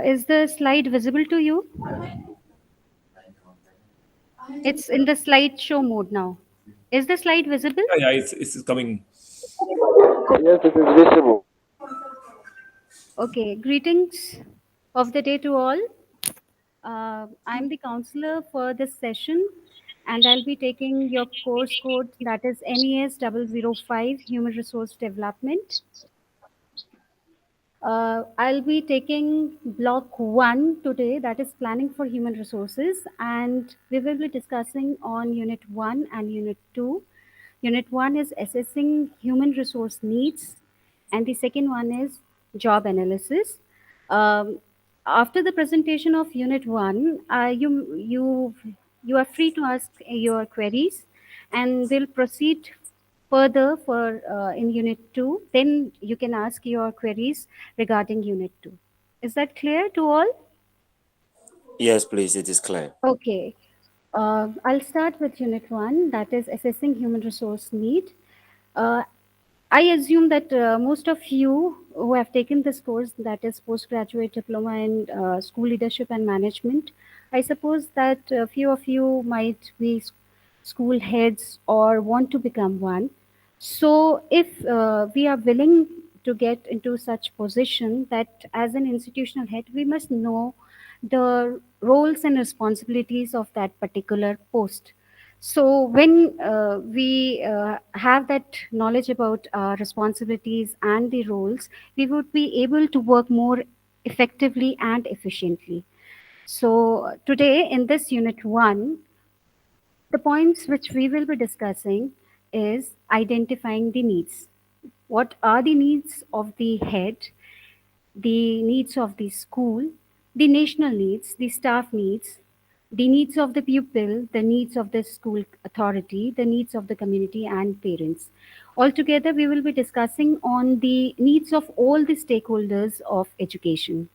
Is the slide visible to you? It's in the slideshow mode now. Is the slide visible? Yeah, yeah, it's coming. Yes, it is visible. Okay, greetings of the day to all. I'm the counselor for this session, and I'll be taking your course code, that is MES 005 Human Resource Development. I'll be taking block one today, that is planning for human resources, and we will be discussing on unit one and unit two. Unit one is assessing human resource needs, and the second one is job analysis. Um, After the presentation of unit one, you are free to ask your queries, and we'll proceed further for in unit 2. Then you can ask your queries regarding unit 2. Is that clear to all? Yes, please, it is clear. Okay. I'll start with unit 1, that is assessing human resource need. uh, I assume that most of you who have taken this course, that is postgraduate diploma in school leadership and management, I suppose that a few of you might be school heads or want to become one. So, if we are willing to get into such position, that as an institutional head, we must know the roles and responsibilities of that particular post. So when we have that knowledge about responsibilities and the roles, we would be able to work more effectively and efficiently. So today in this unit one, the points which we will be discussing is identifying the needs. What are the needs of the head, the needs of the school, the national needs, the staff needs, the needs of the pupil, the needs of the school authority, the needs of the community and parents. Altogether, we will be discussing on the needs of all the stakeholders of education.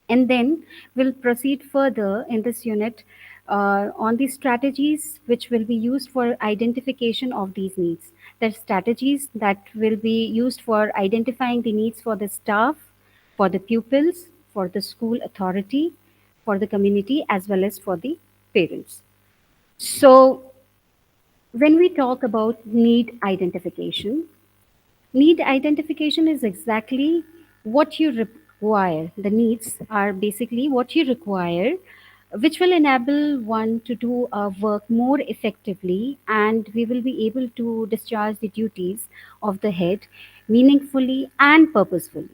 And then we'll proceed further in this unit on the strategies which will be used for identification of these needs. The strategies that will be used for identifying the needs for the staff, for the pupils, for the school authority, for the community, as well as for the parents. So, when we talk about need identification, need identification is exactly what you require. The needs are basically what you require, which will enable one to do our work more effectively, and we will be able to discharge the duties of the head meaningfully and purposefully.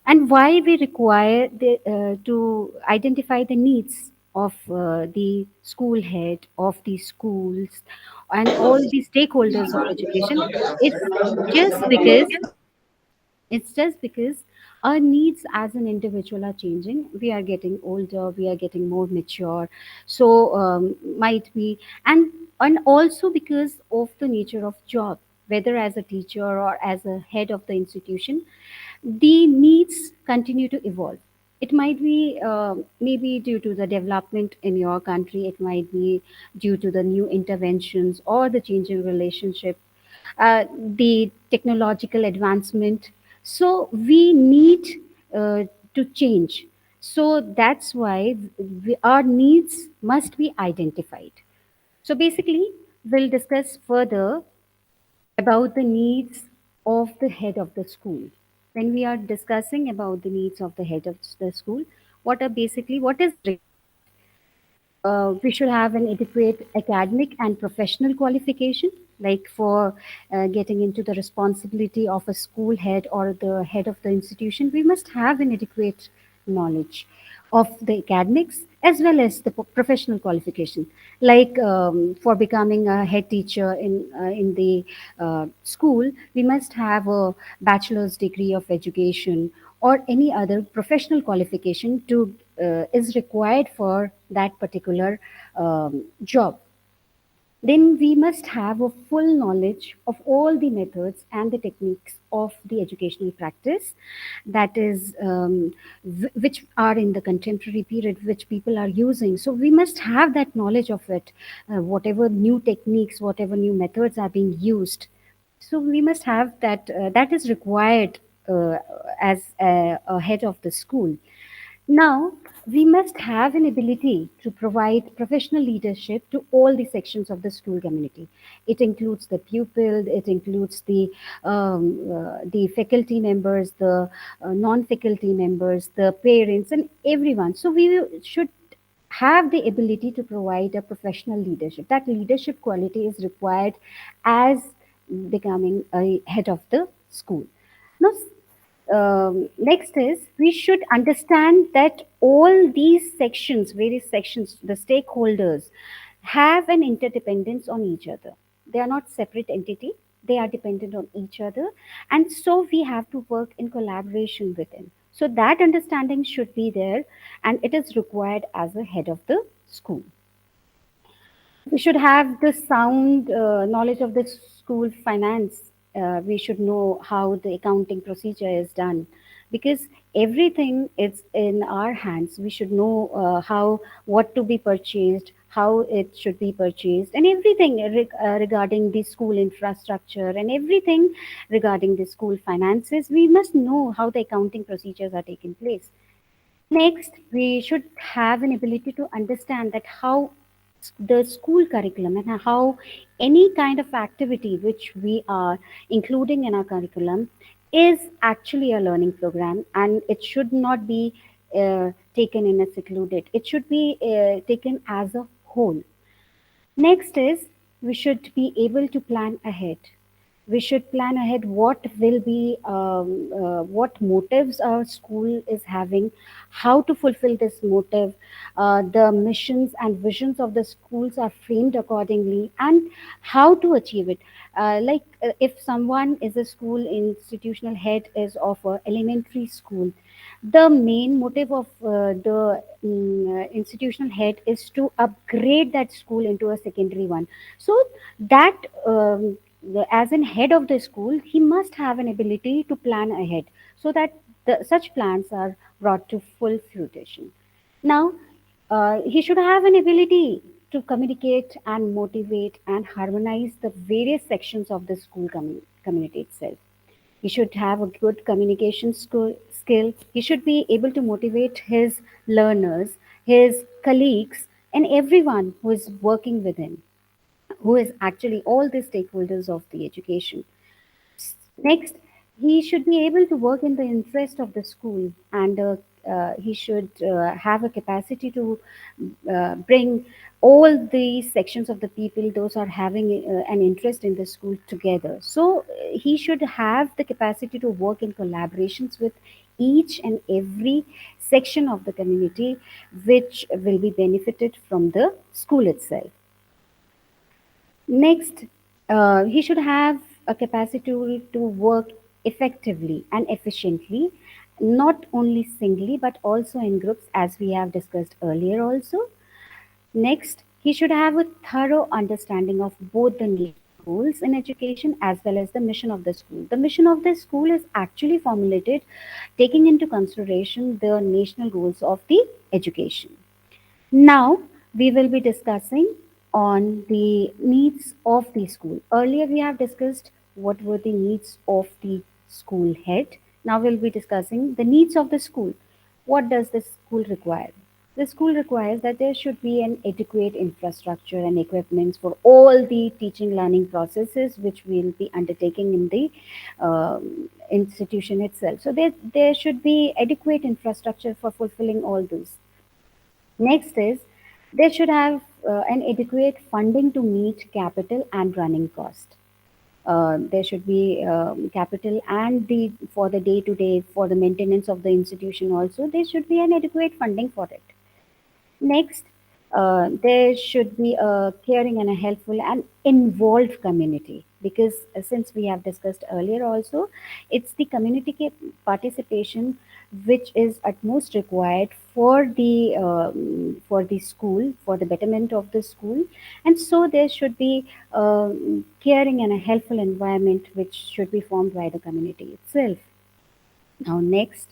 And why we require to identify the needs of the school head, of the schools, and all the stakeholders of education. It's just because it's just because our needs as an individual are changing. We are getting older, we are getting more mature. So might be, and also because of the nature of job, whether as a teacher or as a head of the institution, the needs continue to evolve. It might be maybe due to the development in your country, it might be due to the new interventions or the changing relationship, the technological advancement. So we need uh, to change. So that's why our needs must be identified. So basically, we'll discuss further about the needs of the head of the school. When we are discussing about the needs of the head of the school, what is required? We should have an adequate academic and professional qualification, like for getting into the responsibility of a school head or the head of the institution. We must have an adequate knowledge of the academics as well as the professional qualification. Like for becoming a head teacher in the school, we must have a bachelor's degree of education or any other professional qualification to is required for that particular job. Then we must have a full knowledge of all the methods and the techniques of the educational practice, that is which are in the contemporary period, which people are using. So we must have that knowledge of it, whatever new techniques, whatever new methods are being used. So we must have that, that is required uh, as a head of the school. Now, we must have an ability to provide professional leadership to all the sections of the school community. It includes the pupil, it includes the faculty members, the non-faculty members, the parents, and everyone. So should have the ability to provide a professional leadership. That leadership quality is required as becoming a head of the school. Now, next is we should understand that all these sections, various sections, the stakeholders have an interdependence on each other. They are not separate entity. They are dependent on each other, and so we have to work in collaboration with them. So that understanding should be there, and it is required as a head of the school. We should have the sound knowledge of the school finance. We should know how the accounting procedure is done, because everything is in our hands. We should know how what to be purchased, how it should be purchased, and everything regarding the school infrastructure and everything regarding the school finances. We must know how the accounting procedures are taking place. Next, we should have an ability to understand that how the school curriculum and how any kind of activity which we are including in our curriculum is actually a learning program, and it should not be taken in a secluded. It should be taken as a whole. Next is we should be able to plan ahead. We should plan ahead what will be what motives our school is having, how to fulfill this motive. The missions and visions of the schools are framed accordingly, and how to achieve it. If someone is a school institutional head is of a elementary school, the main motive of the institutional head is to upgrade that school into a secondary one. So that as an head of the school, he must have an ability to plan ahead, so that such plans are brought to full fruition. Now, he should have an ability to communicate and motivate and harmonize the various sections of the school community itself. He should have a good communication skill. He should be able to motivate his learners, his colleagues, and everyone who is working with him, who is actually all the stakeholders of the education. Next, he should be able to work in the interest of the school, and he should have a capacity to bring all the sections of the people, those are having an interest in the school together. So he should have the capacity to work in collaborations with each and every section of the community, which will be benefited from the school itself. Next, he should have a capacity to work effectively and efficiently, not only singly but also in groups, as we have discussed earlier also. Next, he should have a thorough understanding of both the national goals in education as well as the mission of the school. The mission of the school is actually formulated taking into consideration the national goals of the education. Now we will be discussing on the needs of the school. Earlier we have discussed what were the needs of the school head. Now we'll be discussing the needs of the school. What does the school require? The school requires that there should be an adequate infrastructure and equipments for all the teaching learning processes which we'll be undertaking in the institution itself. So there should be adequate infrastructure for fulfilling all those. Next is they should have an adequate funding to meet capital and running cost. There should be capital and the for the day to day for the maintenance of the institution also. There should be an adequate funding for it. Next, there should be a caring and a helpful and involved community, because since we have discussed earlier also, it's the community participation which is at most required for the school, for the betterment of the school, and so there should be caring and a helpful environment which should be formed by the community itself. Now, next.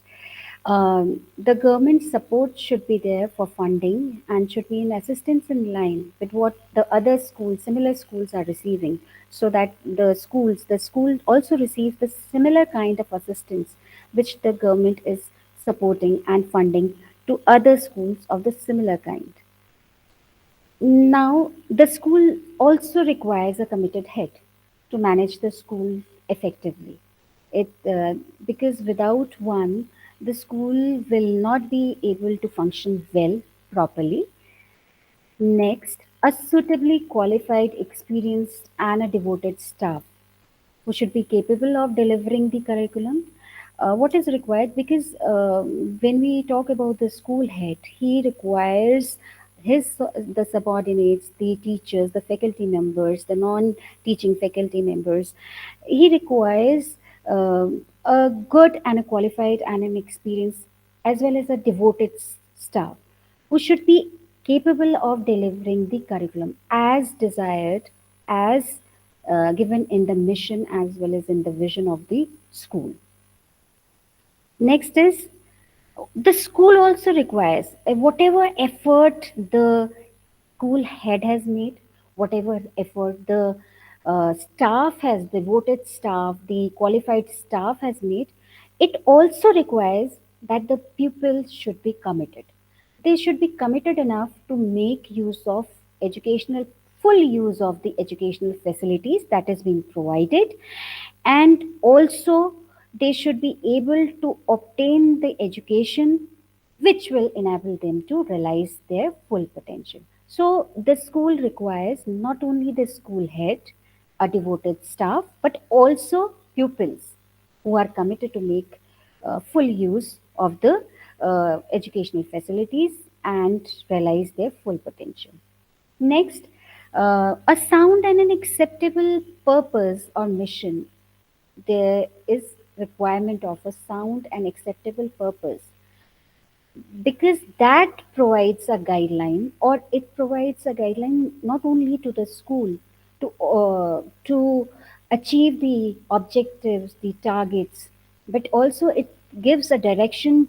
The government support should be there for funding and should be in assistance in line with what the other schools, similar schools are receiving, so that the school also receives the similar kind of assistance which the government is supporting and funding to other schools of the similar kind. Now, the school also requires a committed head to manage the school effectively. It Because without one, the school will not be able to function well properly. Next, a suitably qualified, experienced, and a devoted staff who should be capable of delivering the curriculum. What is required? Because when we talk about the school head, he requires the subordinates, the teachers, the faculty members, the non-teaching faculty members. He requires a good and a qualified and an experienced as well as a devoted staff who should be capable of delivering the curriculum as desired, as given in the mission as well as in the vision of the school. Next is the school also requires whatever effort the school head has made, whatever effort the staff has, devoted staff, the qualified staff has made, it also requires that the pupils should be committed. They should be committed enough to make use of educational, full use of the educational facilities that is being provided, and also they should be able to obtain the education which will enable them to realize their full potential. So the school requires not only the school head, a devoted staff, but also pupils who are committed to make full use of the educational facilities and realize their full potential. Next, a sound and an acceptable purpose or mission. There is requirement of a sound and acceptable purpose, because that provides a guideline, or it provides a guideline not only to the school to achieve the objectives, the targets, but also it gives a direction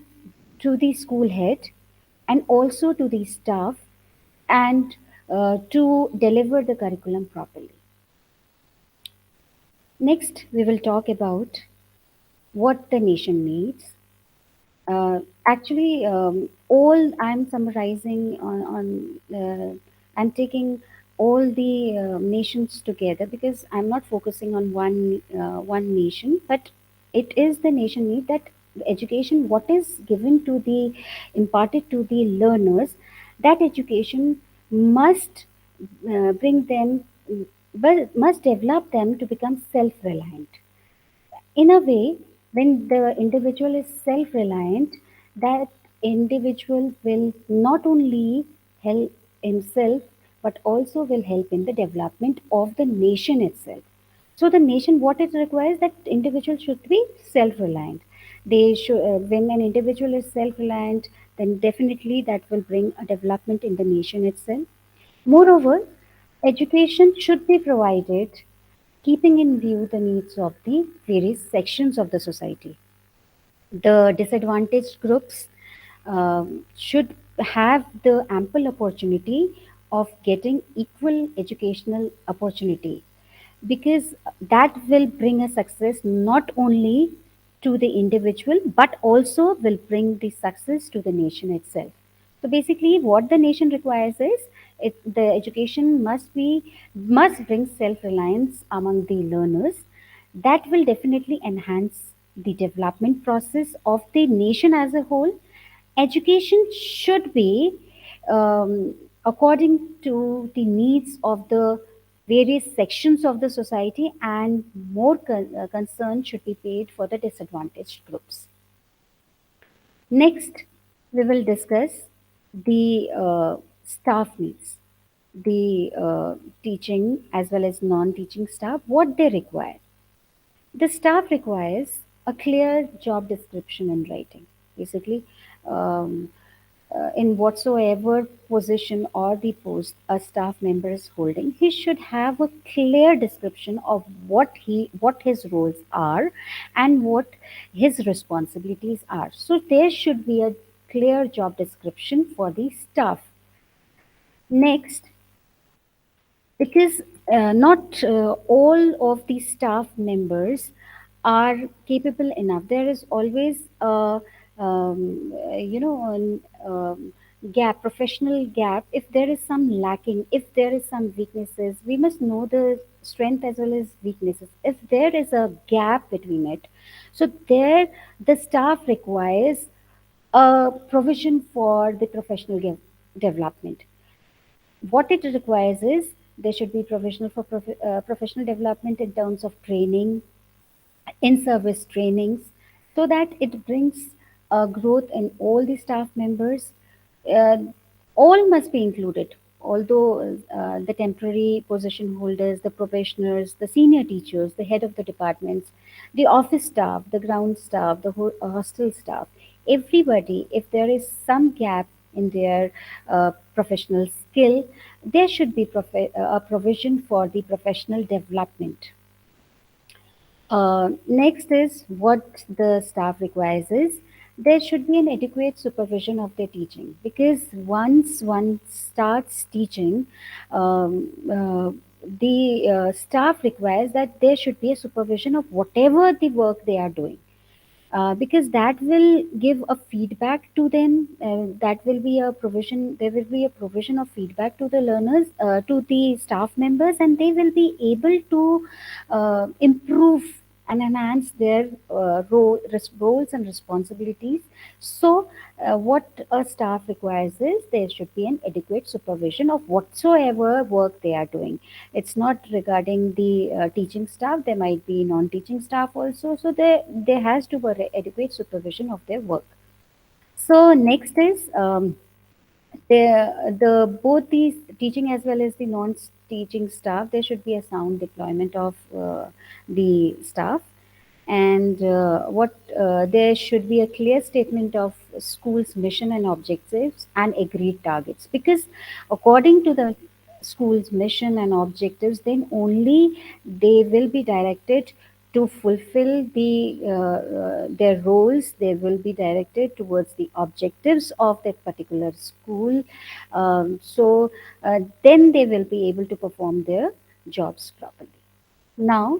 to the school head and also to the staff, and to deliver the curriculum properly. Next, we will talk about what the nation needs. Actually, all I'm summarizing I'm taking all the nations together, because I'm not focusing on one nation, but it is the nation need that education, what is given to the imparted to the learners, that education must bring them, well, must develop them to become self-reliant. In a way, when the individual is self reliant, that individual will not only help himself but also will help in the development of the nation itself. So, the nation, what it requires, that individual should be self reliant. They should, when an individual is self reliant, then definitely that will bring a development in the nation itself. Moreover, education should be provided keeping in view the needs of the various sections of the society. The disadvantaged groups should have the ample opportunity of getting equal educational opportunity, because that will bring a success not only to the individual but also will bring the success to the nation itself. So basically what the nation requires is, the education must bring self reliance among the learners. That will definitely enhance the development process of the nation as a whole. Education should be according to the needs of the various sections of the society, and more concern should be paid for the disadvantaged groups. Next, we will discuss the staff needs, the teaching as well as non teaching staff, what they require. The staff requires a clear job description in writing. Basically, um, in whatsoever position or the post a staff member is holding, he should have a clear description of what his roles are and what his responsibilities are. So there should be a clear job description for the staff. Next, because not all of the staff members are capable enough. There is always a an, gap, professional gap. If there is some lacking, if there is some weaknesses, we must know the strength as well as weaknesses. If there is a gap between it, so there the staff requires a provision for the professional development. What it requires is there should be provisional for professional development in terms of training, in service trainings, so that it brings growth in all the staff members. Uh, all must be included, although the temporary position holders, the probationers, the senior teachers, the head of the departments, the office staff, the ground staff, the hostel staff, everybody, if there is some gap in their professional skill, there should be a provision for the professional development. Next is what the staff requires is there should be an adequate supervision of their teaching, because once one starts teaching, um, uh, the staff requires that there should be a supervision of whatever the work they are doing, because that will give a feedback to them. That will be a provision. There will be a provision of feedback to the learners, to the staff members, and they will be able to improve and enhance their roles and responsibilities. So, what a staff requires is there should be an adequate supervision of whatsoever work they are doing. It's not regarding the teaching staff. There might be non-teaching staff also. So there has to be adequate supervision of their work. So next is the both the teaching as well as the non-teaching staff. There should be a sound deployment of the staff, and what there should be a clear statement of school's mission and objectives and agreed targets, because according to the school's mission and objectives, then only they will be directed to fulfill their roles. They will be directed towards the objectives of that particular school. So then they will be able to perform their jobs properly. Now,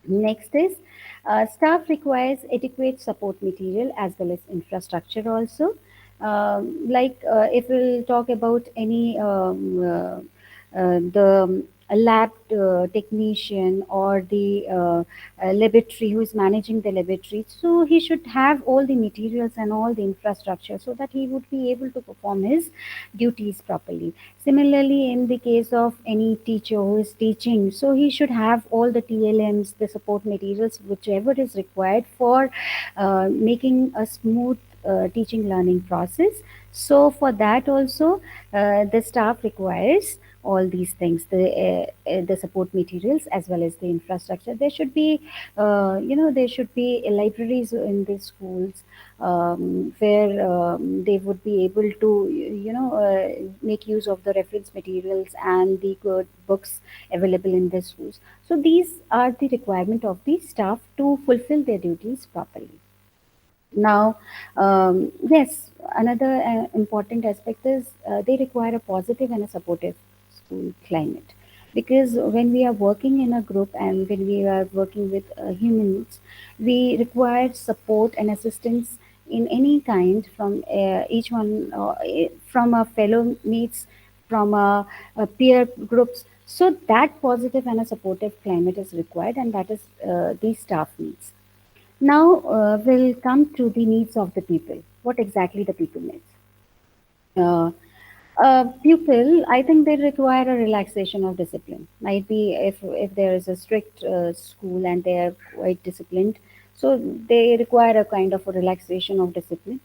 next is staff requires adequate support material as well as infrastructure also. If we'll talk about any the lab technician or the laboratory who is managing the laboratory, so he should have all the materials and all the infrastructure so that he would be able to perform his duties properly. Similarly, in the case of any teacher who is teaching, so he should have all the TLMs, the support materials, whichever is required for making a smooth teaching learning process. So for that also, the staff requires all these things, the support materials as well as the infrastructure. There should be, there should be libraries in the schools, where they would be able to, make use of the reference materials and the good books available in the schools. So these are the requirement of the staff to fulfill their duties properly. Now, yes, another important aspect is they require a positive and a supportive school climate. Because when we are working in a group and when we are working with humans, we require support and assistance in any kind from each one, from our fellow mates, from our peer groups. So that positive and a supportive climate is required, and that is the staff needs. Now we'll come to the needs of the people. What exactly the people needs? Uh, Pupil, I think they require a relaxation of discipline. Might be if there is a strict school and they are quite disciplined, so they require a kind of a relaxation of discipline.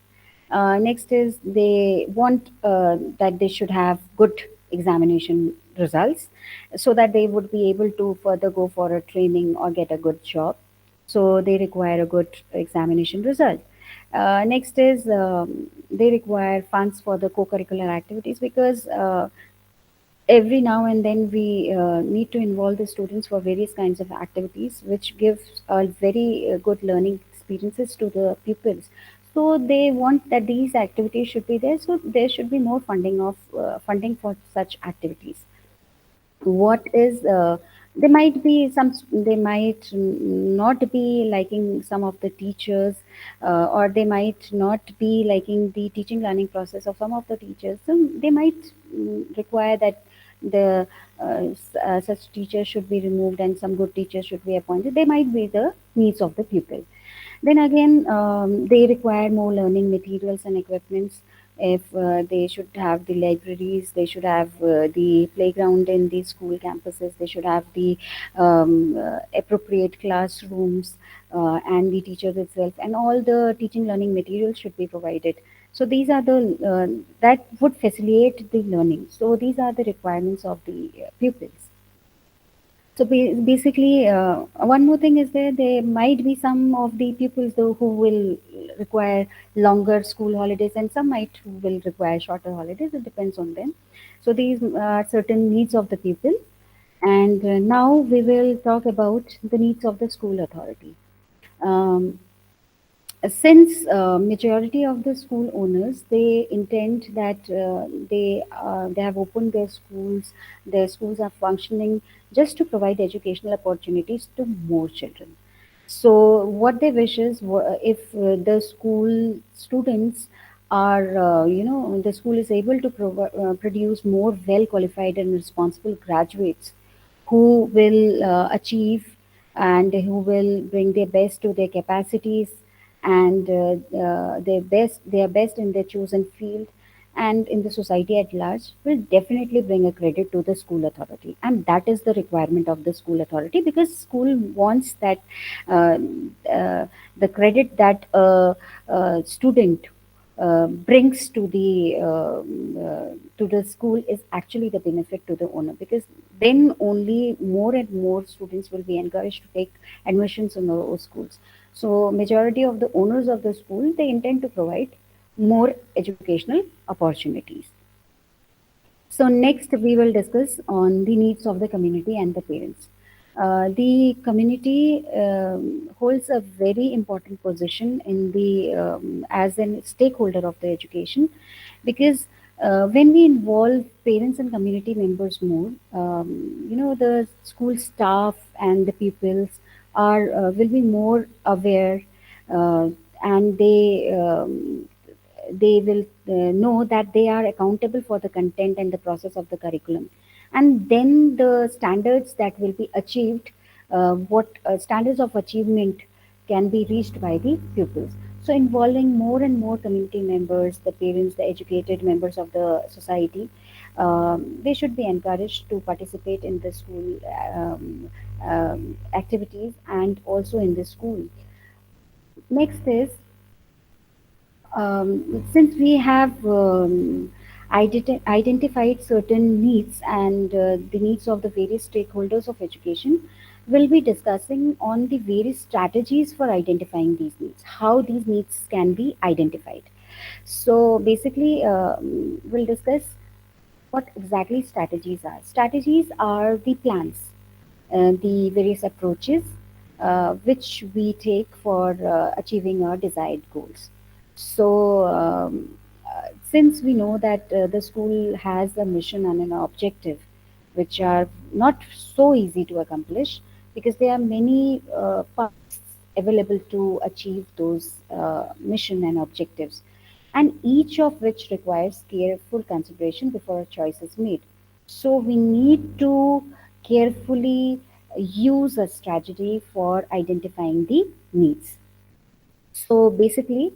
Next is they want that they should have good examination results, so that they would be able to further go for a training or get a good job. So they require a good examination result. Next is they require funds for the co-curricular activities because every now and then we need to involve the students for various kinds of activities which gives a very good learning experiences to the pupils. So they want that these activities should be there, so there should be more funding for such activities. What is there might be some, they might not be liking some of the teachers, or they might not be liking the teaching learning process of some of the teachers, so they might require that the such teachers should be removed and some good teachers should be appointed. They might be the needs of the pupil. Then again, they require more learning materials and equipments. If they should have the libraries, they should have the playground in the school campuses, they should have the appropriate classrooms, and the teachers itself, and all the teaching learning materials should be provided. So these are the that would facilitate the learning. So these are the requirements of the pupils. So basically, one more thing is there might be some of the pupils though who will require longer school holidays, and some might who will require shorter holidays. It depends on them. So these are certain needs of the pupil. And now we will talk about the needs of the school authority. Um, since majority of the school owners, they intend that they have opened their schools are functioning just to provide educational opportunities to more children. So what they wish is, if the school students are the school is able to produce more well qualified and responsible graduates who will achieve and who will bring their best to their capacities, and their best in their chosen field and in the society at large, will definitely bring a credit to the school authority. And that is the requirement of the school authority, because school wants that uh, uh, the credit that a student brings to the school is actually the benefit to the owner, because then only more and more students will be encouraged to take admissions in those schools. So majority of the owners of the school, they intend to provide more educational opportunities. So next we will discuss on the needs of the community and the parents. The community holds a very important position in the as a stakeholder of the education, because when we involve parents and community members more, the school staff and the pupils are will be more aware, uh, and they will know that they are accountable for the content and the process of the curriculum. And then the standards that will be achieved, what standards of achievement can be reached by the pupils. So involving more and more community members, the parents, the educated members of the society, they should be encouraged to participate in the school activities and also in the school. Next is, since we have identified certain needs and the needs of the various stakeholders of education, we'll be discussing on the various strategies for identifying these needs, how these needs can be identified. So basically, we'll discuss what exactly strategies are. Strategies are the plans, the various approaches which we take for achieving our desired goals. So, since we know that the school has a mission and an objective, which are not so easy to accomplish, because there are many paths available to achieve those mission and objectives, and each of which requires careful consideration before a choice is made. So we need to carefully use a strategy for identifying the needs. So basically,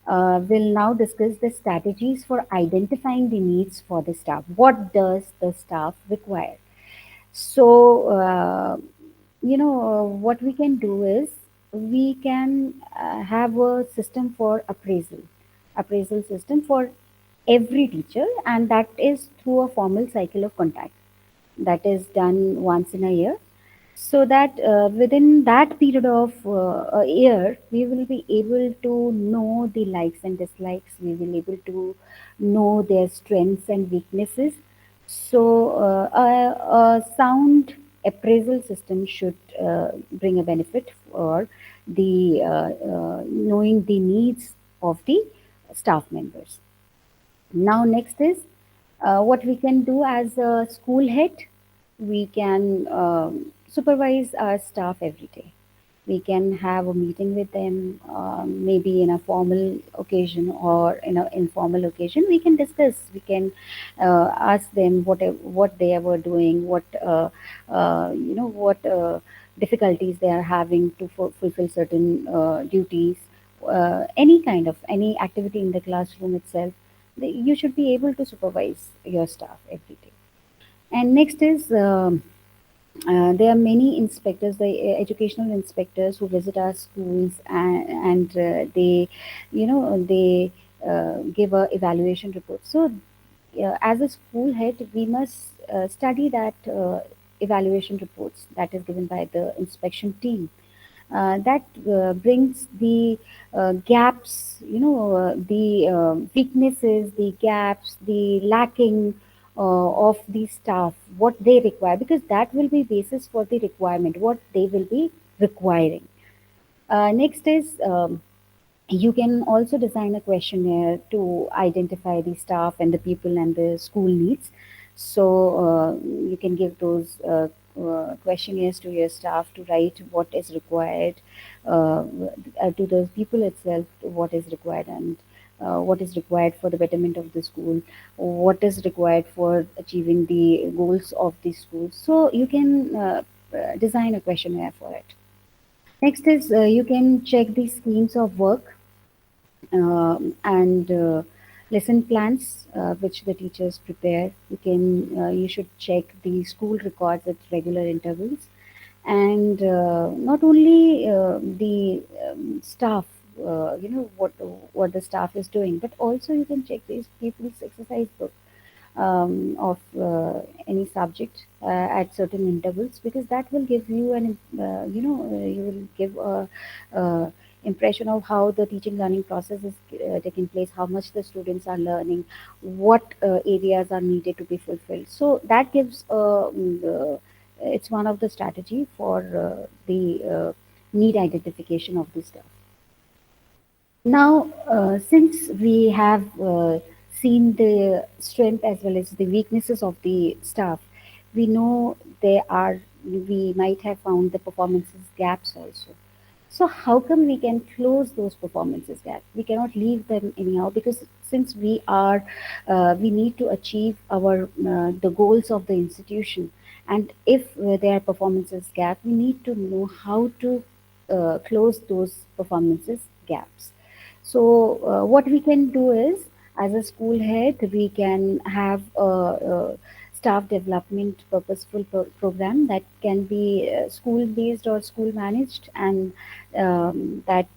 we'll now discuss the strategies for identifying the needs for the staff. What does the staff require? So, what we can do is, we can have a system for appraisal system for every teacher, and that is through a formal cycle of contact that is done once in a year. so that within that period of a year we will be able to know the likes and dislikes, we will able to know their strengths and weaknesses. So a sound appraisal system should bring a benefit for the knowing the needs of the staff members. Now, next is what we can do as a school head. We can supervise our staff every day. We can have a meeting with them, maybe in a formal occasion or in an informal occasion. We can discuss. We can ask them what they were doing, what difficulties they are having to fulfill certain duties, any kind of any activity in the classroom itself. You should be able to supervise your staff every day. And next is there are many inspectors, the educational inspectors who visit our schools, and they, they give a evaluation report. So, as a school head, we must study that evaluation reports that is given by the inspection team. That brings the gaps, the weaknesses, the gaps, the lacking of the staff, what they require, because that will be basis for the requirement, what they will be requiring. Next is you can also design a questionnaire to identify the staff and the people and the school needs. So you can give those questionnaires to your staff to write what is required, to those people itself what is required, and what is required for the betterment of the school, what is required for achieving the goals of the school. So you can design a questionnaire for it. Next is you can check the schemes of work and lesson plans which the teachers prepare. You should check the school records at regular intervals, and not only the staff, what the staff is doing, but also you can check these people's exercise book of any subject at certain intervals, because that will give you you will give a impression of how the teaching learning process is taking place, how much the students are learning, what areas are needed to be fulfilled. So that gives it's one of the strategy for the need identification of the staff. Now, since we have seen the strength as well as the weaknesses of the staff, we know we might have found the performances gaps also. So how come we can close those performances gaps? We cannot leave them anyhow, because since we need to achieve the goals of the institution, and if there are performances gap, we need to know how to close those performances gaps. So what we can do is, as a school head, we can have a staff development purposeful program that can be school based or school managed, and that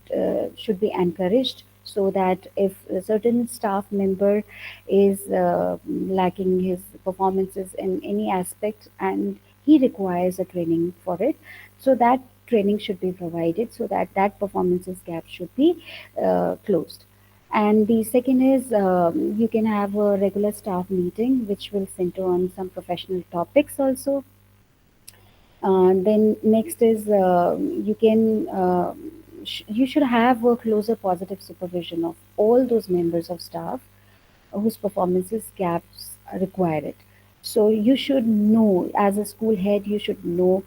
should be encouraged, so that if a certain staff member is lacking his performances in any aspect and he requires a training for it, so that training should be provided, so that that performances gap should be closed. And the second is you can have a regular staff meeting which will center on some professional topics also. Then next is you should have a closer positive supervision of all those members of staff whose performances gaps require it. So you should know, as a school head, you should know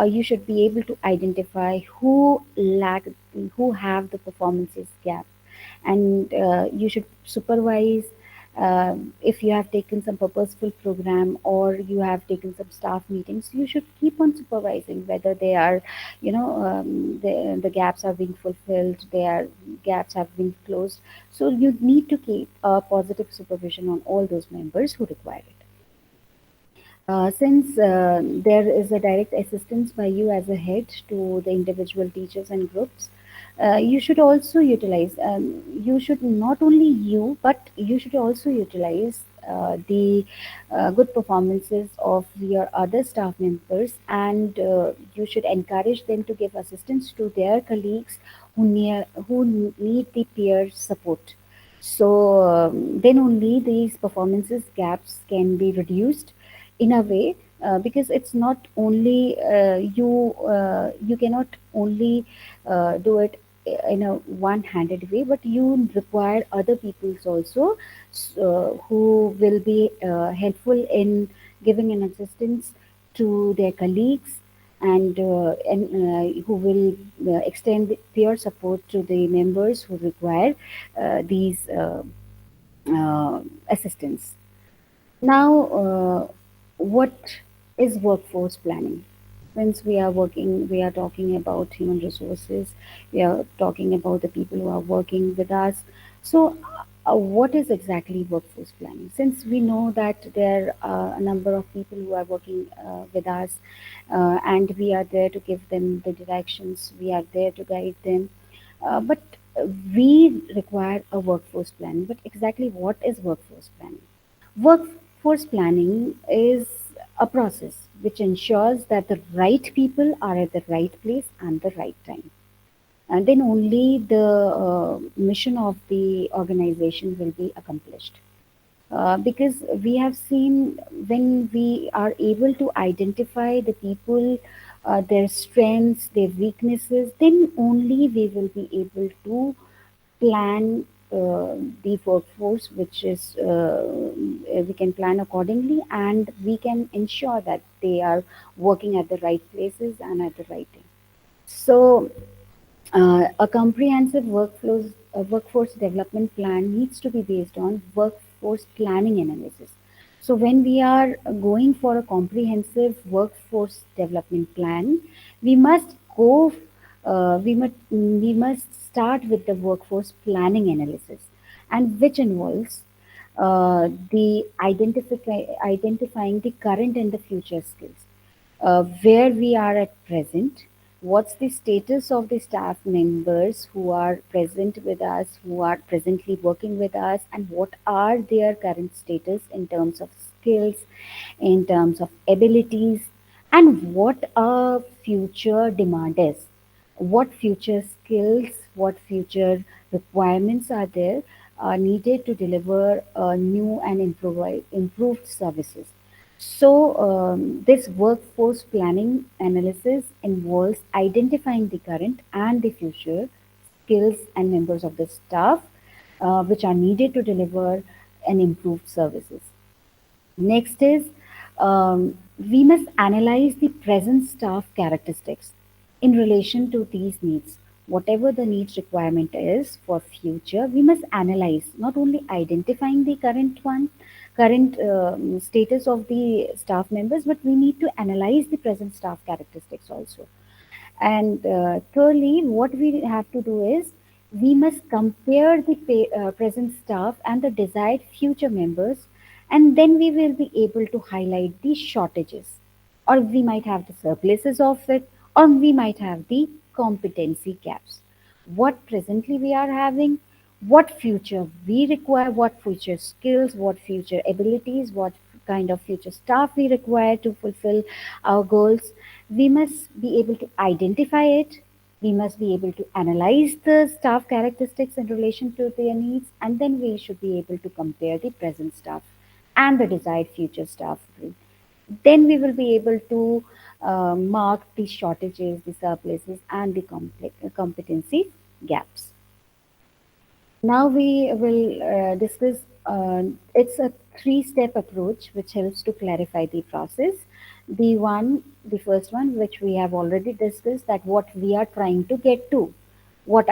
you should be able to identify who have the performances gap, and you should supervise. If you have taken some purposeful program or you have taken some staff meetings, you should keep on supervising whether they are, the gaps are being fulfilled, their gaps have been closed. So you need to keep a positive supervision on all those members who require it. Since there is a direct assistance by you as a head to the individual teachers and groups, you should also utilize, you should not only you, but you should also utilize the good performances of your other staff members, and you should encourage them to give assistance to their colleagues who need the peer support. So then only these performances gaps can be reduced in a way, because it's not only you cannot only do it in a one-handed way, but you require other people's also, who will be helpful in giving an assistance to their colleagues, and who will extend peer support to the members who require these uh, assistance. Now, what is workforce planning? Since we are talking about human resources, we are talking about the people who are working with us. So, what is exactly workforce planning? Since we know that there are a number of people who are working with us, and we are there to give them the directions, we are there to guide them, but we require a workforce plan. But exactly what is workforce planning? Workforce planning is a process which ensures that the right people are at the right place and the right time. And then only the mission of the organization will be accomplished. Because we have seen, when we are able to identify the people, their strengths, their weaknesses, then only we will be able to plan the workforce, which is we can plan accordingly, and we can ensure that they are working at the right places and at the right time. So a comprehensive workforce development plan needs to be based on workforce planning analysis. So, when we are going for a comprehensive workforce development plan, we must go, we must start with the workforce planning analysis, and which involves identifying the current and the future skills, where we are at present, what's the status of the staff members who are present with us, who are presently working with us, and what are their current status in terms of skills, in terms of abilities, and what a future demand is, what future skills, what future requirements are there, are needed to deliver new and improved services. So, this workforce planning analysis involves identifying the current and the future skills and members of the staff, which are needed to deliver an improved services. Next is, we must analyze the present staff characteristics in relation to these needs. Whatever the needs requirement is for future, we must analyze, not only identifying the current status of the staff members, but we need to analyze the present staff characteristics also. And thirdly, what we have to do is, we must compare the present staff and the desired future members, and then we will be able to highlight the shortages, or we might have the surpluses of it, or we might have the competency gaps. What presently we are having, what future we require, what future skills, what future abilities, what kind of future staff we require to fulfill our goals. We must be able to identify it. We must be able to analyze the staff characteristics in relation to their needs, and then we should be able to compare the present staff and the desired future staff. Then we will be able to mark the shortages, the surpluses, and the competency gaps. Now we will discuss. It's a three-step approach which helps to clarify the process. The first one, which we have already discussed, that what we are trying to get to, what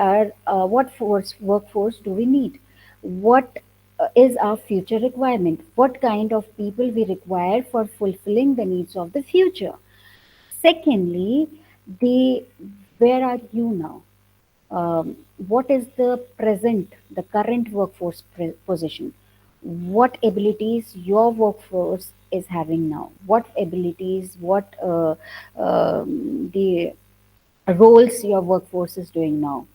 workforce do we need, what is our future requirement, what kind of people we require for fulfilling the needs of the future. Secondly, the where are you now? What is the current workforce position? What abilities your workforce is having now? What abilities, what the roles your workforce is doing now?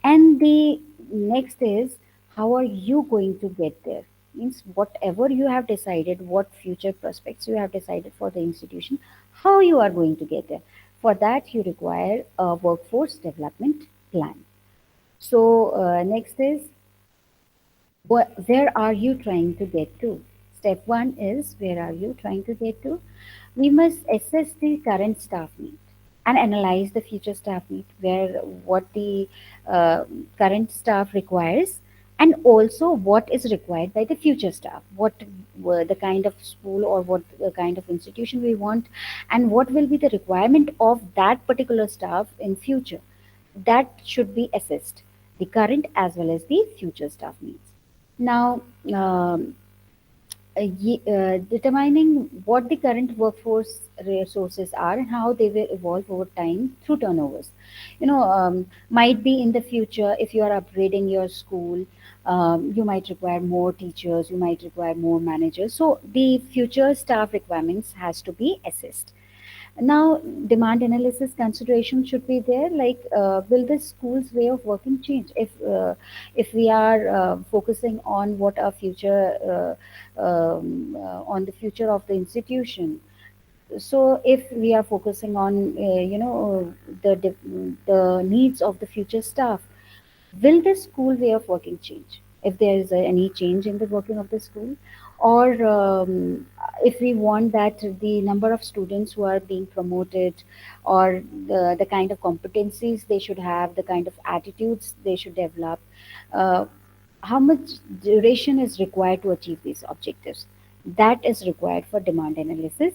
And the next is, how are you going to get there? means whatever you have decided, what future prospects you have decided for the institution, how you are going to get there. For that, you require a workforce development plan. So, next is where are you trying to get to? Step one is where are you trying to get to? We must assess the current staff need and analyze the future staff need, where what the uh, current staff requires, and also what is required by the future staff. What the kind of school or what the kind of institution we want, and what will be the requirement of that particular staff in future. That should be assessed, the current as well as the future staff needs. Now, determining what the current workforce resources are and how they will evolve over time through turnovers. Might be in the future, if you are upgrading your school, you might require more teachers, you might require more managers. So the future staff requirements has to be assessed. Now, demand analysis consideration should be there. Like, will the school's way of working change if we are focusing on what our future on the future of the institution. So, if we are focusing on the needs of the future staff, will the school way of working change if there is any change in the working of the school, or if we want that the number of students who are being promoted, or the kind of competencies they should have, the kind of attitudes they should develop, uh, how much duration is required to achieve these objectives, that is required for demand analysis.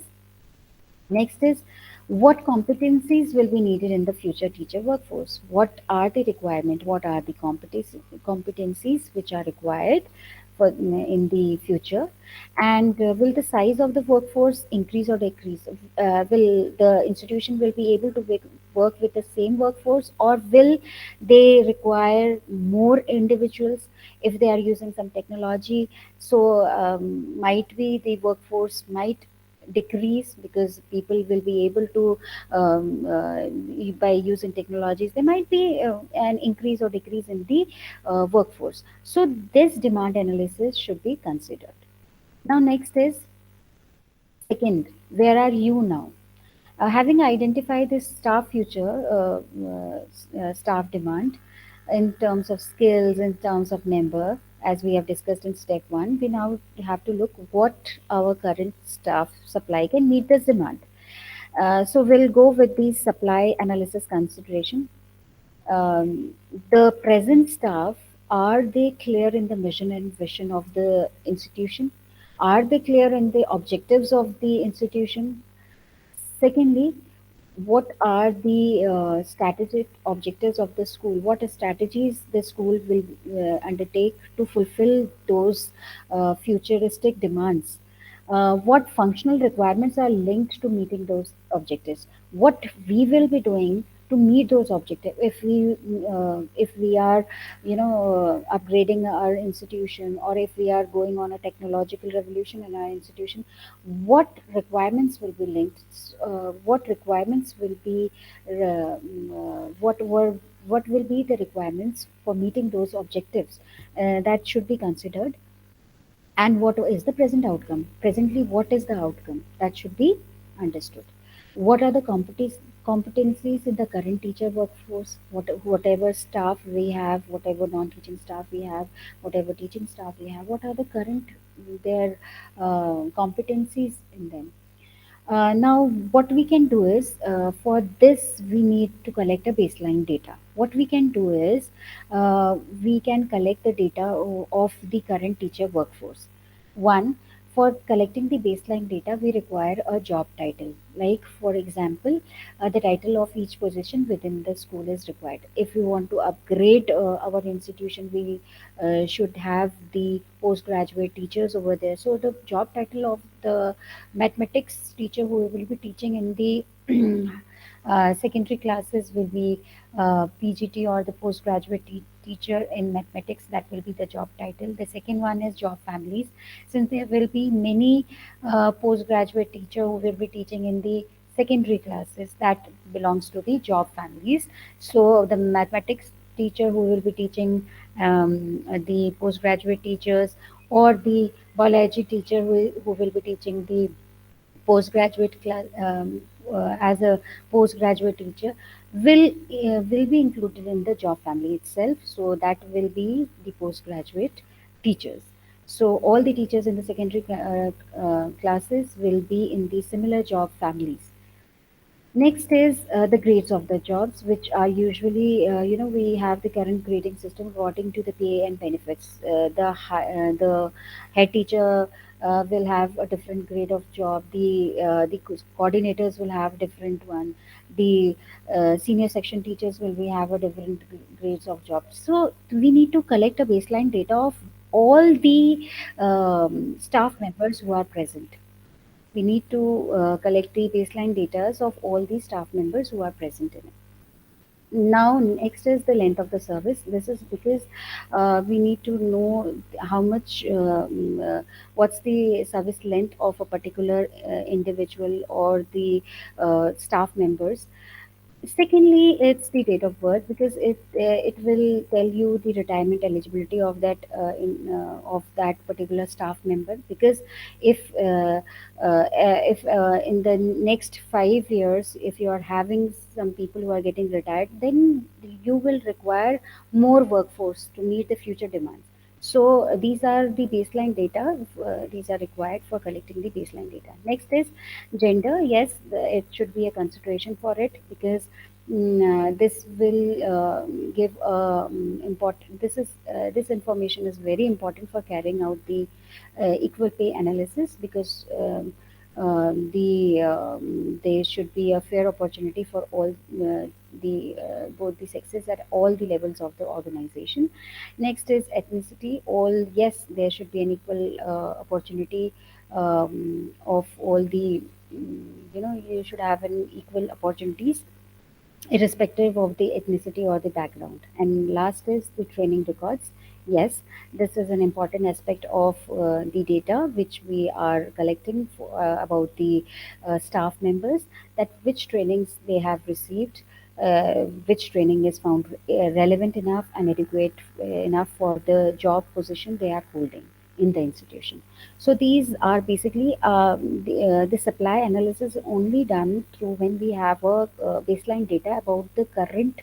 Next is what competencies will be needed in the future teacher workforce. What are the requirement? What are the competencies which are required for in the future? And will the size of the workforce increase or decrease? Will the institution will be able to work with the same workforce, or will they require more individuals if they are using some technology? So might be the workforce might decrease because people will be able to by using technologies, there might be an increase or decrease in the workforce. So this demand analysis should be considered. Now next is second, where are you now? Having identified this staff future staff demand in terms of skills, in terms of number, as we have discussed in step one, we now have to look what our current staff supply can meet this demand. So we'll go with the supply analysis consideration. Um, the present staff, are they clear in the mission and vision of the institution? Are they clear in the objectives of the institution? Secondly, what are the strategic objectives of the school? What strategies the school will undertake to fulfill those futuristic demands? What functional requirements are linked to meeting those objectives? What we will be doing to meet those objectives if we are upgrading our institution, or if we are going on a technological revolution in our institution, what requirements will be linked, what requirements will be what will be the requirements for meeting those objectives, that should be considered. And what is the present outcome, presently what is the outcome, that should be understood. What are the competencies in the current teacher workforce, whatever staff we have, whatever non-teaching staff we have, whatever teaching staff we have, what are the current their competencies in them. Now, what we can do is, for this, we need to collect a baseline data. What we can do is, we can collect the data of the current teacher workforce. One, for collecting the baseline data, we require a job title. Like, for example, the title of each position within the school is required. If we want to upgrade our institution, we should have the postgraduate teachers over there. So, the job title of the mathematics teacher who will be teaching in the secondary classes will be PGT, or the postgraduate teacher in mathematics. That will be the job title. The second one is job families, since there will be many postgraduate teacher who will be teaching in the secondary classes, that belongs to the job families. So the mathematics teacher who will be teaching the postgraduate teachers, or the biology teacher who will be teaching the postgraduate class as a postgraduate teacher will be included in the job family itself. So that will be the postgraduate teachers. So all the teachers in the secondary classes will be in the similar job families. Next is the grades of the jobs, which are usually, we have the current grading system according to the pay and benefits. The head teacher will have a different grade of job. The coordinators will have different one. The senior section teachers will be have a different grades of jobs. So we need to collect a baseline data of all the staff members who are present. We need to collect the baseline data of all the staff members who are present in it. Now, next is the length of the service. This is because we need to know how much, what's the service length of a particular individual or the staff members. Secondly, it's the date of birth because it will tell you the retirement eligibility of that particular staff member. Because if in the next 5 years, if you are having some people who are getting retired, then you will require more workforce to meet the future demands. So these are the baseline data. These are required for collecting the baseline data. Next is gender. Yes, it should be a consideration for it because this will give important. This information is very important for carrying out the equal pay analysis because there should be a fair opportunity for all the both the sexes at all the levels of the organization. Next is ethnicity. All, yes, there should be an equal opportunity of all the, you should have an equal opportunities irrespective of the ethnicity or the background. And last is the training records. Yes, this is an important aspect of the data which we are collecting about the staff members, that which trainings they have received, which training is found relevant enough and adequate enough for the job position they are holding in the institution. So these are basically the supply analysis is only done through when we have a baseline data about the current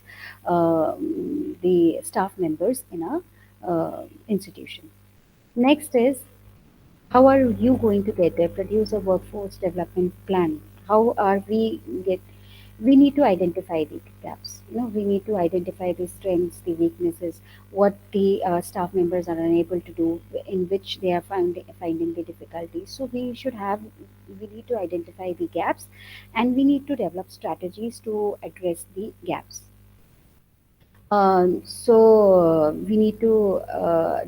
the staff members in a institution. Next is, how are you going to get there? Produce a workforce development plan. How are we get? We need to identify the gaps. We need to identify the strengths, the weaknesses, what the staff members are unable to do, in which they are finding the difficulties. So we need to identify the gaps, and we need to develop strategies to address the gaps. So we need to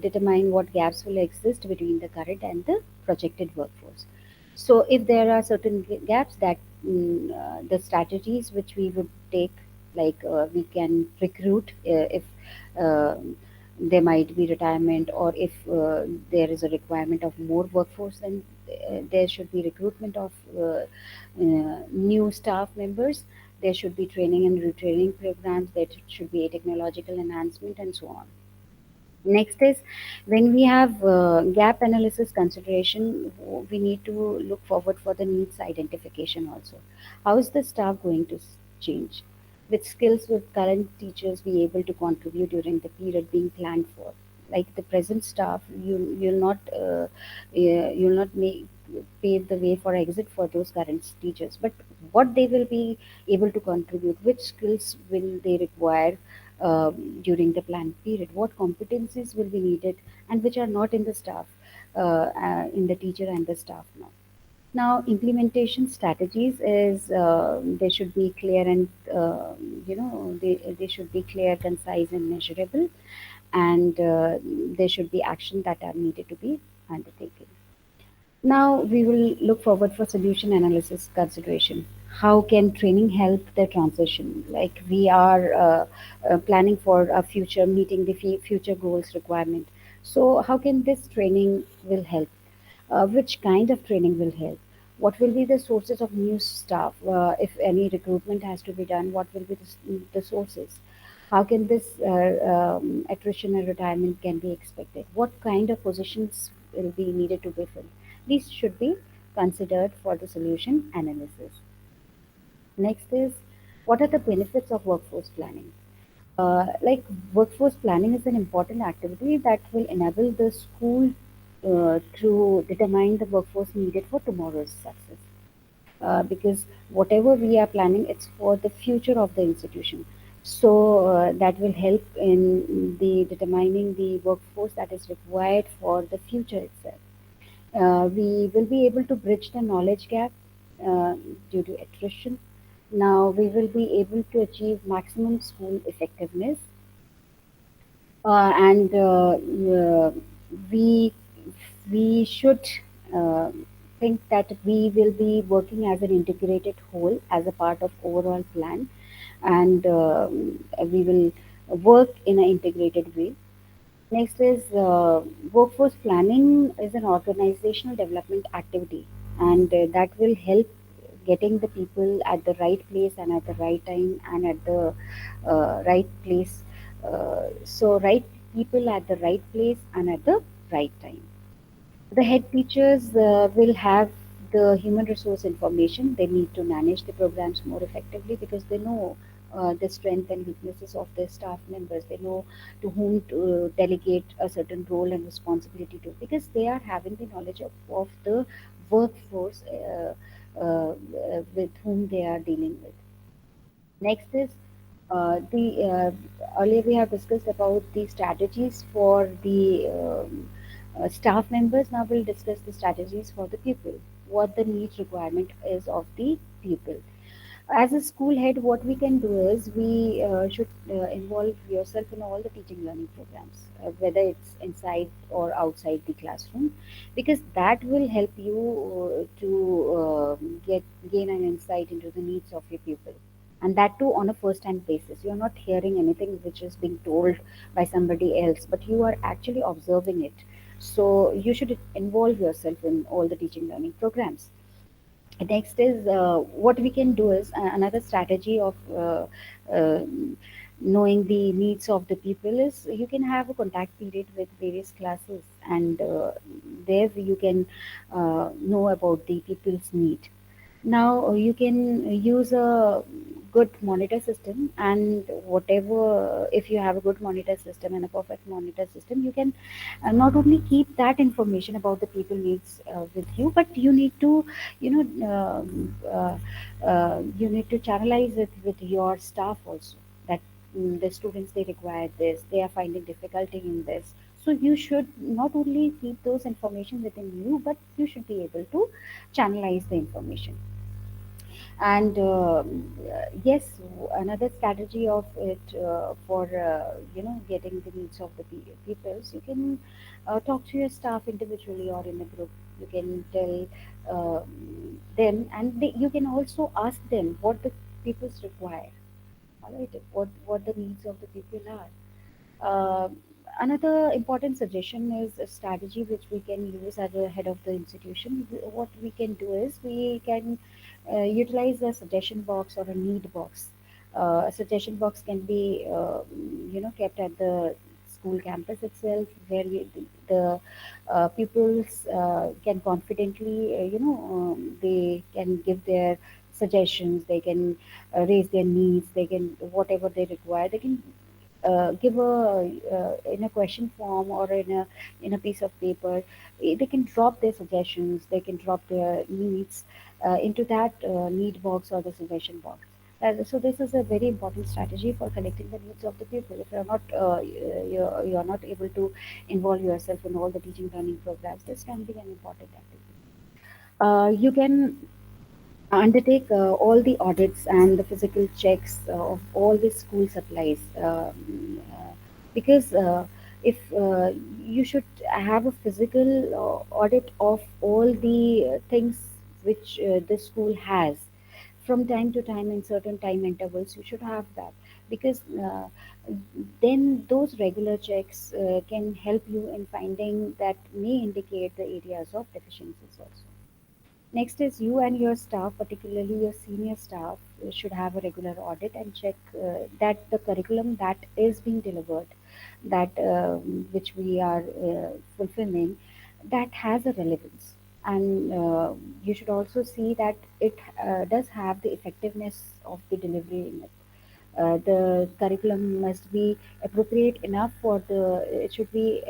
determine what gaps will exist between the current and the projected workforce. So if there are certain gaps that the strategies which we would take, like we can recruit if uh, there might be retirement, or if there is a requirement of more workforce, then there should be recruitment of new staff members. There should be training and retraining programs. There should be a technological enhancement and so on. Next is, when we have gap analysis consideration, we need to look forward for the needs identification also. How is the staff going to change? Which skills will current teachers be able to contribute during the period being planned for? Like the present staff, you'll not make pave the way for exit for those current teachers. But what they will be able to contribute, which skills will they require during the planned period, what competencies will be needed, and which are not in the staff, in the teacher and the staff now. Now, implementation strategies is they should be clear and they should be clear, concise, and measurable, and there should be action that are needed to be undertaken. Now we will look forward for solution analysis consideration. How can training help the transition? Like we are planning for a future, meeting the future goals requirement. So how can this training will help? Which kind of training will help? What will be the sources of new staff? If any recruitment has to be done, what will be the sources? How can this attrition and retirement can be expected? What kind of positions will be needed to be filled. These should be considered for the solution analysis. Next is, what are the benefits of workforce planning? Like, workforce planning is an important activity that will enable the school to determine the workforce needed for tomorrow's success. Because whatever we are planning, it's for the future of the institution. So that will help in the determining the workforce that is required for the future itself. We will be able to bridge the knowledge gap uh, due to attrition. Now we will be able to achieve maximum school effectiveness, and we we should uh, think that we will be working as an integrated whole as a part of overall plan, and we will work in an integrated way. Next is, workforce planning is an organizational development activity, and that will help getting the people at the right place and at the right time and at the right place. So right people at the right place and at the right time. The head teachers will have the human resource information. They need to manage the programs more effectively because they know the strength and weaknesses of their staff members. They know to whom to delegate a certain role and responsibility to, because they are having the knowledge of the workforce with whom they are dealing with. Next is, earlier we have discussed about the strategies for the staff members. Now we'll discuss the strategies for the pupil. What the needs requirement is of the pupil. As a school head, what we can do is we should involve yourself in all the teaching learning programs, whether it's inside or outside the classroom, because that will help you to get gain an insight into the needs of your pupil, and that too on a first hand basis. You're not hearing anything which is being told by somebody else, but you are actually observing it. So you should involve yourself in all the teaching learning programs. Next is, what we can do is, another strategy of uh, knowing the needs of the people is, you can have a contact period with various classes, and there you can know about the people's need. Now you can use a good monitor system, and whatever, if you have a good monitor system and a perfect monitor system, you can not only keep that information about the people needs with you, but you need to, you know, you need to channelize it with your staff also. That the students, they require this, they are finding difficulty in this. So you should not only keep those information within you, but you should be able to channelize the information. And yes, another strategy of it, for getting the needs of the peoples, you can talk to your staff individually or in a group. You can tell them, and you can also ask them what the peoples require. All right, what the needs of the people are. uh, Another important suggestion is a strategy which we can use at the head of the institution. What we can do is we can utilize a suggestion box or a need box. A suggestion box can be, kept at the school campus itself, where the pupils can confidently, they can give their suggestions. They can raise their needs. They can, whatever they require, they can give a in a question form or in a piece of paper. They can drop their suggestions, they can drop their needs into that need box or the suggestion box. So this is a very important strategy for collecting the needs of the people. If you're not you're not able to involve yourself in all the teaching learning programs, this can be an important activity. You can undertake all the audits and the physical checks of all the school supplies, because if you should have a physical audit of all the things which the school has from time to time in certain time intervals. You should have that, because then those regular checks can help you in finding that may indicate the areas of deficiencies also. Next is, you and your staff, particularly your senior staff, should have a regular audit and check that the curriculum that is being delivered, that which we are fulfilling, that has a relevance. And you should also see that it does have the effectiveness of the delivery in it. The curriculum must be appropriate enough for the, it should be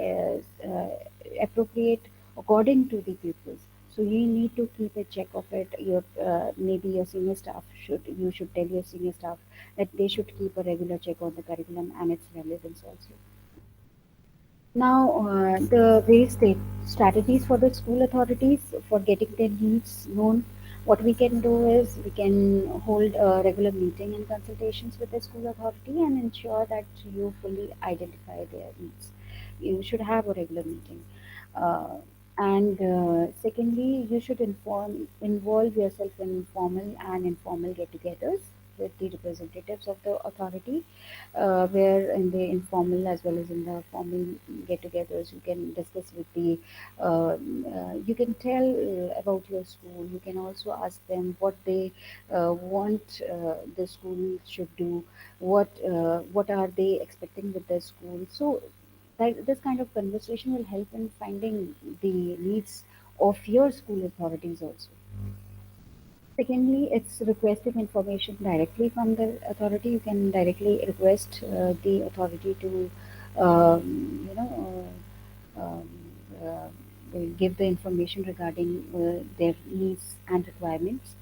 appropriate according to the pupils. So you need to keep a check of it. Your maybe your senior staff should, you should tell your senior staff that they should keep a regular check on the curriculum and its relevance also. Now, the various strategies for the school authorities for getting their needs known. What we can do is we can hold a regular meeting and consultations with the school authority and ensure that you fully identify their needs. You should have a regular meeting. Uh, and secondly, you should involve yourself in formal and informal get-togethers with the representatives of the authority, where in the informal as well as in the formal get-togethers you can discuss with the you can tell about your school. You can also ask them what they want the school should do, what are they expecting with the school. So that this kind of conversation will help in finding the needs of your school authorities also. Secondly, it's requesting information directly from the authority. You can directly request the authority to, uh, give the information regarding their needs and requirements.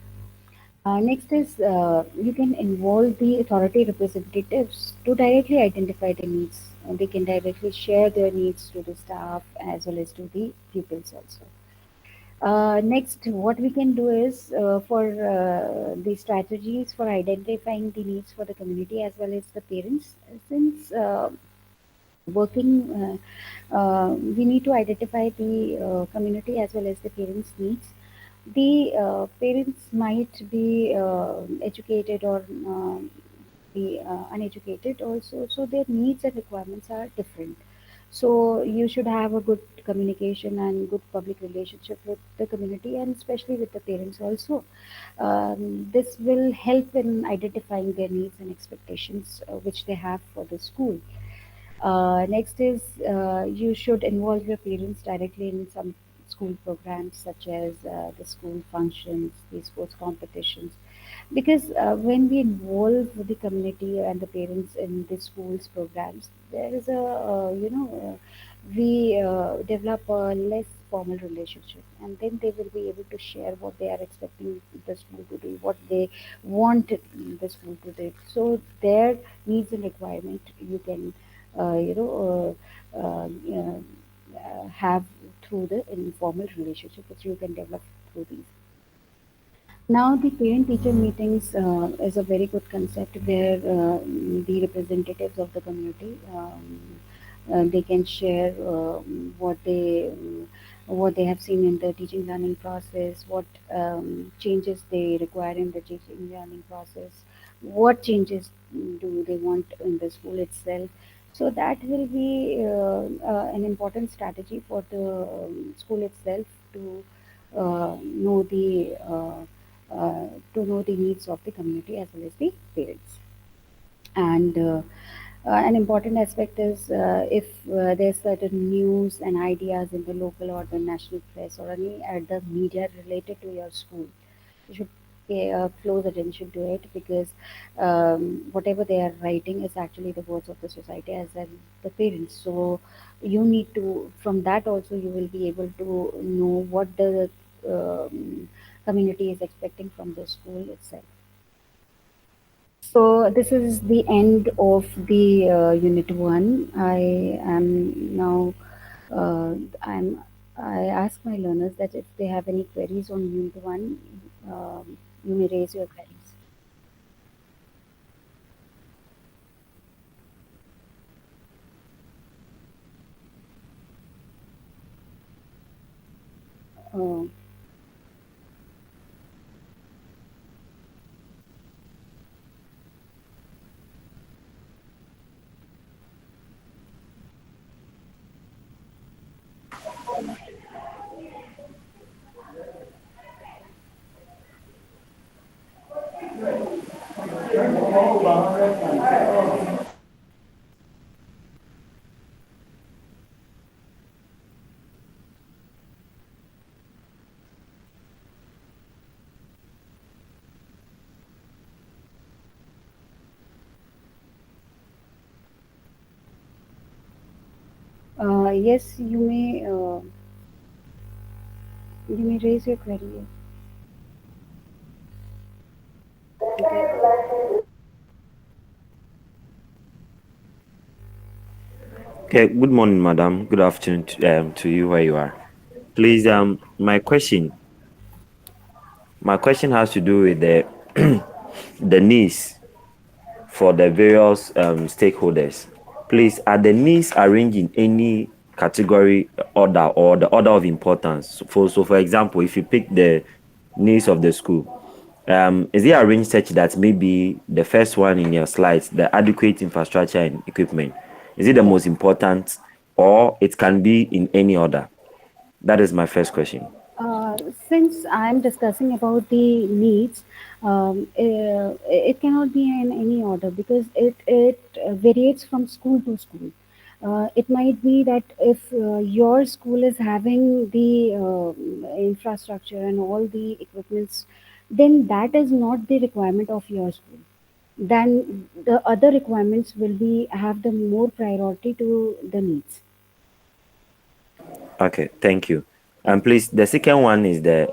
Next is you can involve the authority representatives to directly identify the needs. They can directly share their needs to the staff as well as to the pupils also. Next, what we can do is for the strategies for identifying the needs for the community as well as the parents. Since working, we need to identify the community as well as the parents' needs. The parents might be educated or be uneducated also, so their needs and requirements are different. So you should have a good communication and good public relationship with the community and especially with the parents also. This will help in identifying their needs and expectations which they have for the school. Next is you should involve your parents directly in some school programs such as the school functions, the sports competitions, because when we involve the community and the parents in the schools programs, there is a we develop a less formal relationship, and then they will be able to share what they are expecting the school to do, what they want the school to do. So their needs and requirement you can uh, you know have through the informal relationship which you can develop through these. Now, the parent-teacher meetings is a very good concept where the representatives of the community they can share what they have seen in the teaching learning process, what changes they require in the teaching learning process, what changes do they want in the school itself. So that will be an important strategy for the school itself to know the to know the needs of the community as well as the parents. And an important aspect is if there's certain news and ideas in the local or the national press or any other media related to your school, you should pay close attention to it because whatever they are writing is actually the words of the society as well the parents. So you need to, from that also you will be able to know what the community is expecting from the school itself. So this is the end of the unit one. I am now I'm I ask my learners that if they have any queries on unit one, you may raise your queries. Uh, Yes, you may raise your query. Yes. Okay. Okay, good morning, madam. Good afternoon to you where you are. Please, my question has to do with the the needs for the various stakeholders. Please, are the needs arranged in any category order or the order of importance? For example, if you pick the needs of the school, is it arranged such that maybe the first one in your slides, the adequate infrastructure and equipment, is it the Yes. most important, or it can be in any order? That is my first question. Since I'm discussing about the needs, it cannot be in any order because it varies from school to school. It might be that if your school is having the infrastructure and all the equipments, then that is not the requirement of your school. Then the other requirements will be have the more priority to the needs. Okay, thank you. Yeah. And please, the second one is the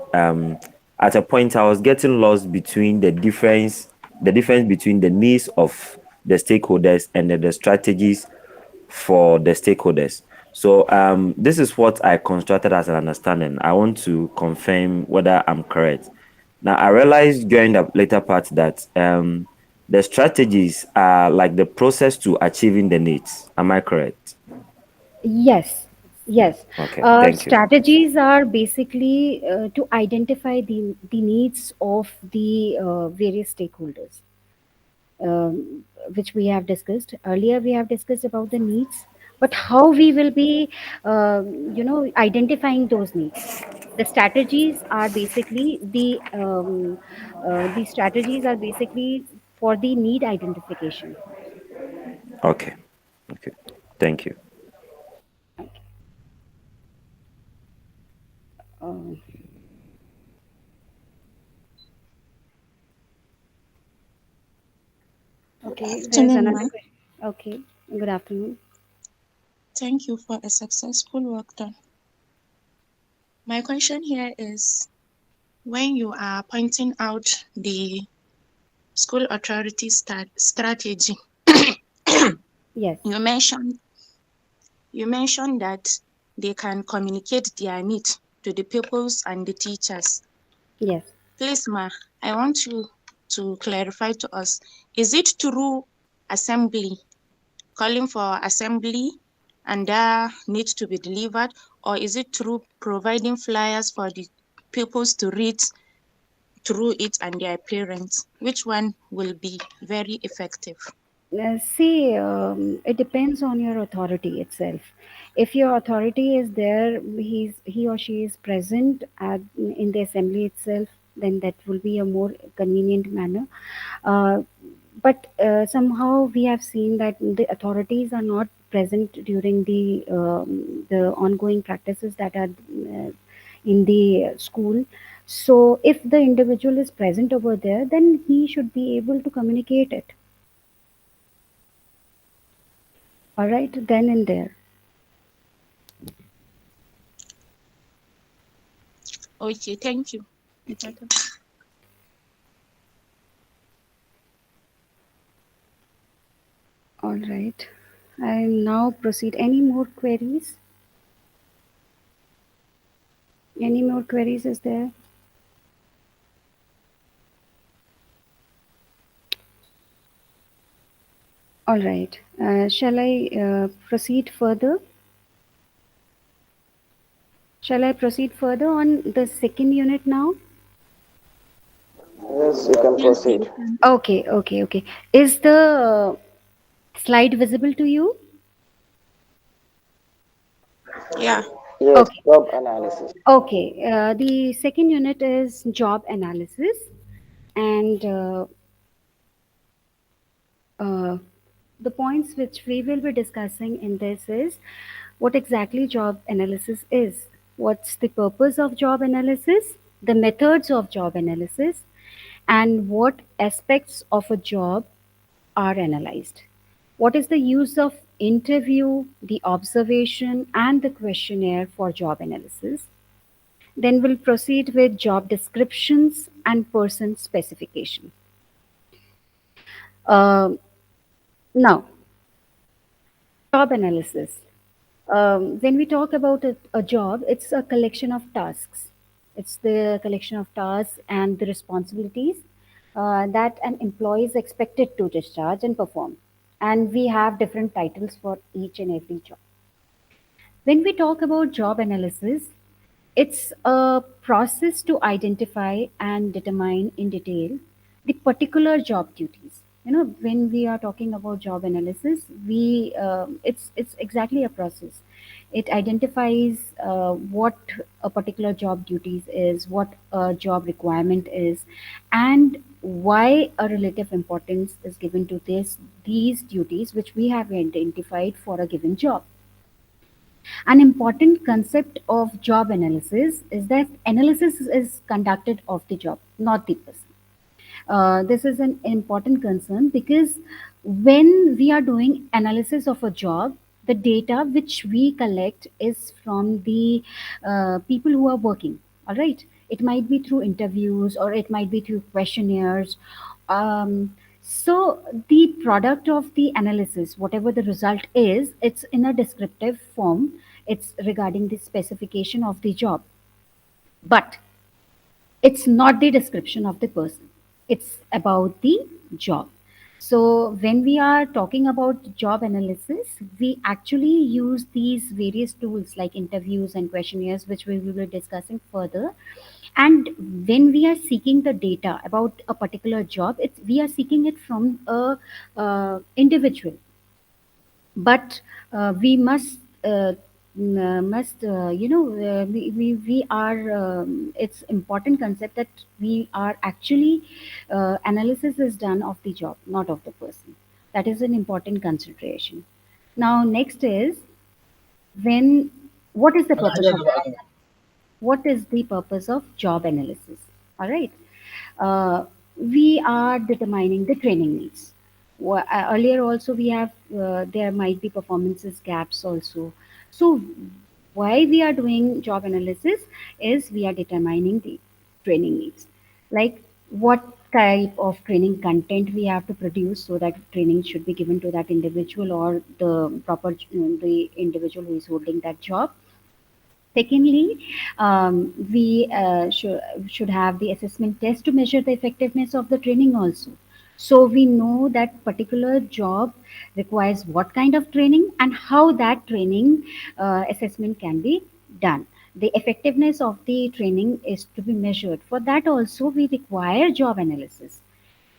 at a point I was getting lost between the difference between the needs of the stakeholders and the strategies for the stakeholders. So this is what I constructed as an understanding. I want to confirm whether I'm correct. Now I realized during the later part that the strategies are like the process to achieving the needs. Am I correct? Yes, yes. Okay, thank you. Strategies are basically to identify the needs of the various stakeholders, um, which we have discussed earlier. We have discussed about the needs, but how we will be, identifying those needs. The strategies are basically the strategies are basically for the need identification. Okay. Okay. Thank you. Uh, okay, there's Afternoon, another ma. question. Okay, good afternoon. Thank you for a successful work done. My question here is when you are pointing out the school authority strategy, Yes, you mentioned you mentioned that they can communicate their need to the pupils and the teachers. yes. Please, ma, I want you to clarify to us, is it through assembly, calling for assembly and that needs to be delivered, or is it through providing flyers for the pupils to read through it and their parents? Which one will be very effective? See, it depends on your authority itself. If your authority is there, he or she is present in the assembly itself, then that will be a more convenient manner. Uh, but somehow we have seen that the authorities are not present during the ongoing practices that are in the school. So, if the individual is present over there, then he should be able to communicate it. All right, then and there. Okay, thank you. Okay. All right. I'll now proceed. Any more queries? Any more queries is there? All right. Shall I proceed further? Shall I proceed further on the second unit now? Yes, you can Yes, proceed. you can. Okay, okay, okay. Is the slide visible to you? Yeah. Yes, Okay, job analysis. okay. The second unit is job analysis, and uh, the points which we will be discussing in this is what exactly job analysis is, what's the purpose of job analysis, the methods of job analysis, and what aspects of a job are analyzed. What is the use of interview, the observation, and the questionnaire for job analysis. Then we'll proceed with job descriptions and person specification. Um Now, job analysis. When we talk about a job, it's a collection of tasks. It's the collection of tasks and the responsibilities that an employee is expected to discharge and perform. And we have different titles for each and every job. When we talk about job analysis, it's a process to identify and determine in detail the particular job duties. You know, when we are talking about job analysis, it's exactly a process. It identifies what a particular job duties is, what a job requirement is, and why a relative importance is given to these duties which we have identified for a given job. An important concept of job analysis is that analysis is conducted of the job, not the person. This is an important concern because when we are doing analysis of a job, the data which we collect is from the people who are working. All right, it might be through interviews or it might be through questionnaires. Um, so the product of the analysis, whatever the result is, it's in a descriptive form. It's regarding the specification of the job, but it's not the description of the person, it's about the job. So when we are talking about job analysis, we actually use these various tools like interviews and questionnaires, which we will be discussing further. And when we are seeking the data about a particular job, it's we are seeking it from a individual, but we must we are it's important concept that we are actually analysis is done of the job, not of the person. That is an important consideration. Now next is when what is the purpose of what is the purpose of job analysis? All right. uh, we are determining the training needs. Earlier also we have there might be performances gaps also. So why we are doing job analysis is we are determining the training needs, like what type of training content we have to produce so that training should be given to that individual or the proper the individual who is holding that job. Secondly, we should have the assessment test to measure the effectiveness of the training also. So we know that particular job requires what kind of training and how that training assessment can be done. The effectiveness of the training is to be measured. For that also we require job analysis.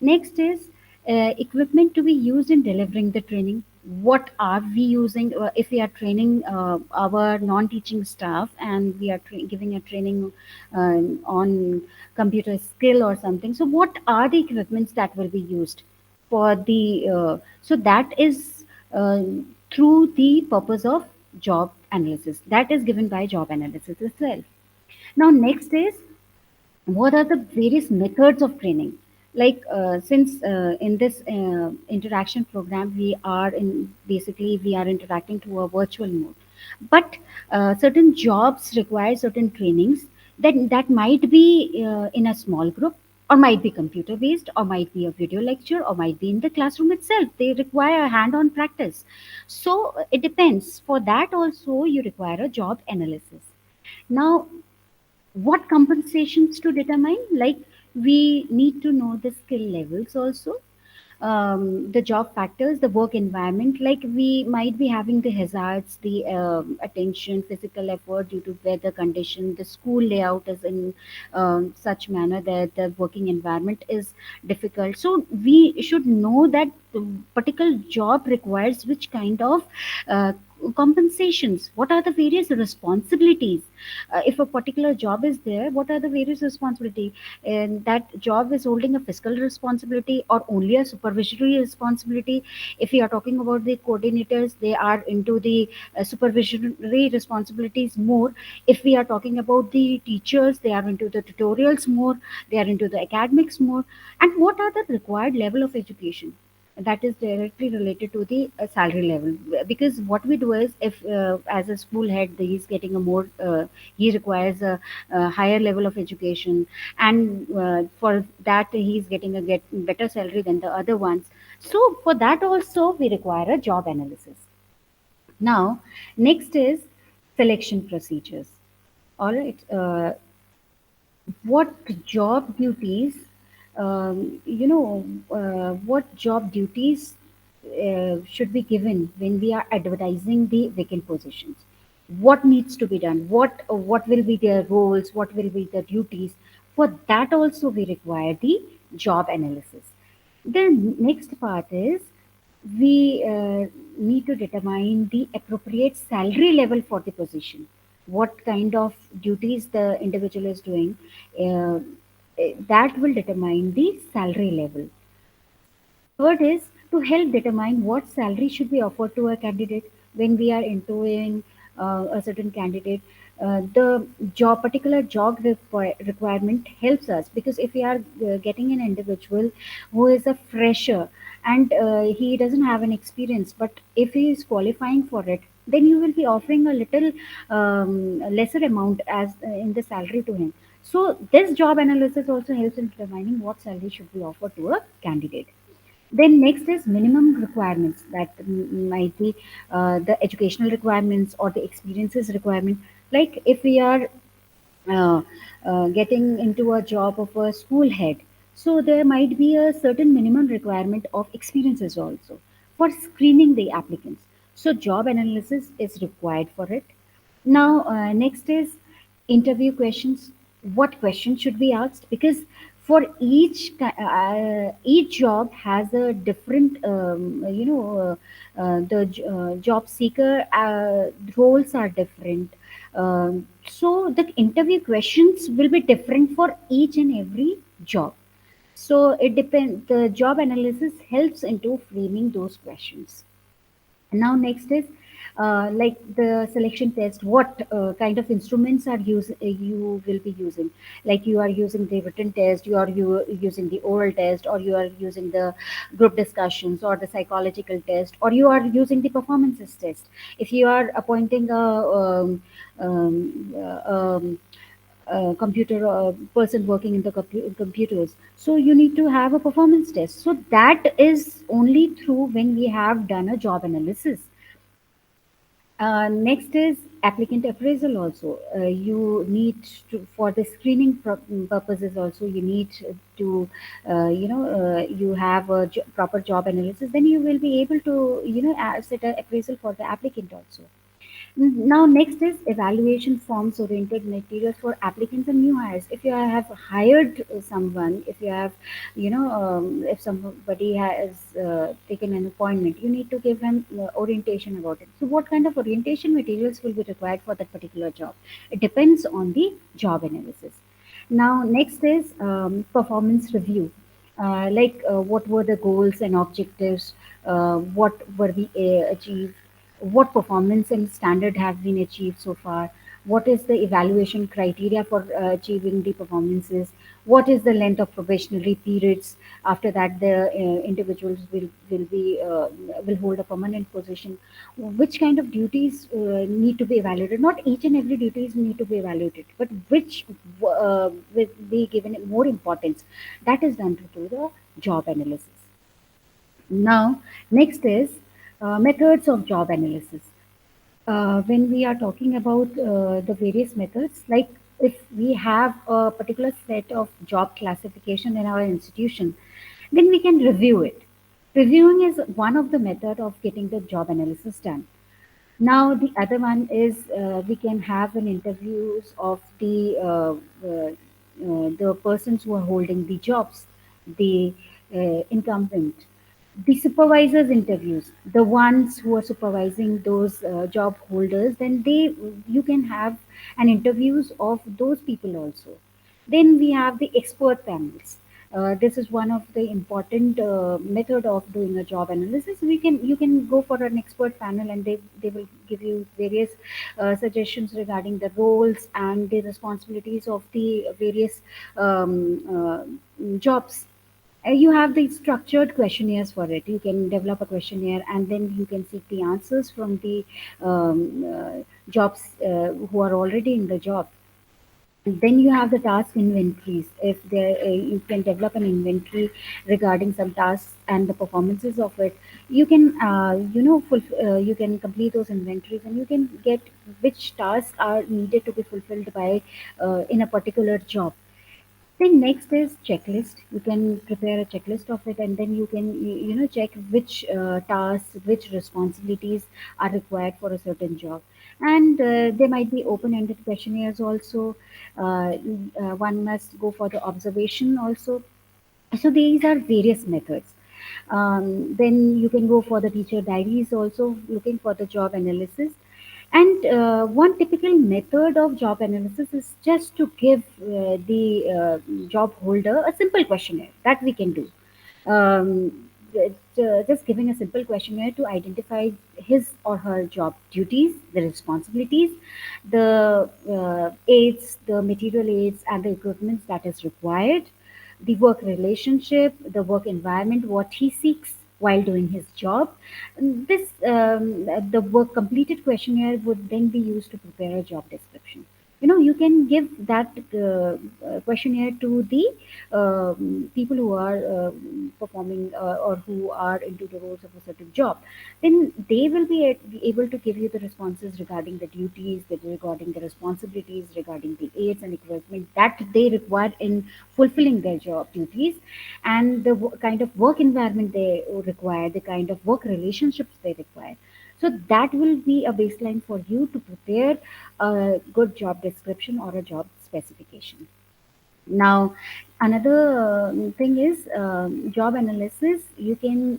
Next is equipment to be used in delivering the training. What are we using if we are training our non-teaching staff and we are giving a training on computer skill or something? So what are the equipments that will be used for the so that is through the purpose of job analysis that is given by job analysis itself. Now next is what are the various methods of training, like since in this interaction program we are in basically we are interacting to a virtual mode, but certain jobs require certain trainings that might be in a small group, or might be computer based, or might be a video lecture, or might be in the classroom itself. They require hand on practice. So it depends. For that also you require a job analysis. Now what compensations to determine, like we need to know the skill levels also, the job factors, the work environment, like we might be having the hazards, the attention, physical effort due to weather condition, the school layout is in such manner that the working environment is difficult. So we should know that the particular job requires which kind of uh, compensations, what are the various responsibilities. If a particular job is there, what are the various responsibility, and that job is holding a fiscal responsibility or only a supervisory responsibility. If we are talking about the coordinators, they are into the supervisory responsibilities more. If we are talking about the teachers, they are into the tutorials more, they are into the academics more. And what are the required level of education? that is directly related to the salary level. Because what we do is, if as a school head he is getting a more he requires a higher level of education, and for that he is getting a get better salary than the other ones. So for that also we require a job analysis. Now next is selection procedures. All right. What job duties, what job duties should be given when we are advertising the vacant positions? What needs to be done? What will be their roles? What will be the duties? For that also we require the job analysis. The next part is we need to determine the appropriate salary level for the position. What kind of duties the individual is doing, uh, that will determine the salary level. Third is to help determine what salary should be offered to a candidate when we are interviewing a certain candidate. The particular job requirement helps us, because if we are getting an individual who is a fresher and he doesn't have an experience, but if he is qualifying for it, then you will be offering a little lesser amount as in the salary to him. So this job analysis also helps in determining what salary should be offered to a candidate. Then next is minimum requirements, that might be the educational requirements or the experiences requirement. Like if we are uh, getting into a job of a school head, so there might be a certain minimum requirement of experiences also for screening the applicants. So job analysis is required for it. Now, next is interview questions. What questions should be asked? Because for each job has a different, the job seeker roles are different. So the interview questions will be different for each and every job. So it depends. The job analysis helps into framing those questions. Now next is like the selection test. What kind of instruments you will be using? Like you are using the written test, you using the oral test, or you are using the group discussions or the psychological test, or you are using the performances test. If you are appointing um, a computer person working in the computers, so you need to have a performance test. So that is only through when we have done a job analysis. Next is applicant appraisal also. You need to, for the screening purposes also, you need to, you have a proper job analysis, then you will be able to, set an appraisal for the applicant also. Now, next is evaluation forms oriented materials for applicants and new hires. If you have hired someone, if you have, if somebody has taken an appointment, you need to give them orientation about it. So, what kind of orientation materials will be required for that particular job? It depends on the job analysis. Now, next is performance review. What were the goals and objectives? What were we achieved? What performance and standard have been achieved so far? What is the evaluation criteria for achieving the performances? What is the length of probationary periods? After that, the individuals will hold a permanent position. Which kind of duties need to be evaluated? Not each and every duties need to be evaluated, but which will be given more importance. That is done through the job analysis. Now, next is methods of job analysis. When we are talking about the various methods, like if we have a particular set of job classification in our institution, then we can review it. Reviewing is one of the method of getting the job analysis done. Now the other one is we can have an interviews of the persons who are holding the jobs, the incumbent, the supervisors interviews, the ones who are supervising those job holders. Then you can have an interviews of those people also. Then we have the expert panels. This is one of the important method of doing a job analysis. You can go for an expert panel, and they will give you various suggestions regarding the roles and the responsibilities of the various jobs. You have the structured questionnaires for it. You can develop a questionnaire and then you can seek the answers from the jobs who are already in the job. And then you have the task inventories. If there, you can develop an inventory regarding some tasks and the performances of it. You can, you can complete those inventories and you can get which tasks are needed to be fulfilled by in a particular job. Then next is checklist. You can prepare a checklist of it, and then you can check which tasks, which responsibilities are required for a certain job. And there might be open-ended questionnaires also. One must go for the observation also. So these are various methods. Then you can go for the teacher diaries also, looking for the job analysis. And one typical method of job analysis is just to give the job holder a simple questionnaire that we can do. Um, just giving a simple questionnaire to identify his or her job duties, the responsibilities, the aids, the material aids, and the equipment that is required, the work relationship, the work environment, what he seeks while doing his job. This the work completed questionnaire would then be used to prepare a job description. You can give that questionnaire to the people who are performing or who are into the roles of a certain job. Then they will be able to give you the responses regarding the duties, regarding the responsibilities, regarding the aids and equipment that they require in fulfilling their job duties, and the kind of work environment they require, the kind of work relationships they require. So that will be a baseline for you to prepare a good job description or a job specification. Now, another thing is job analysis. You can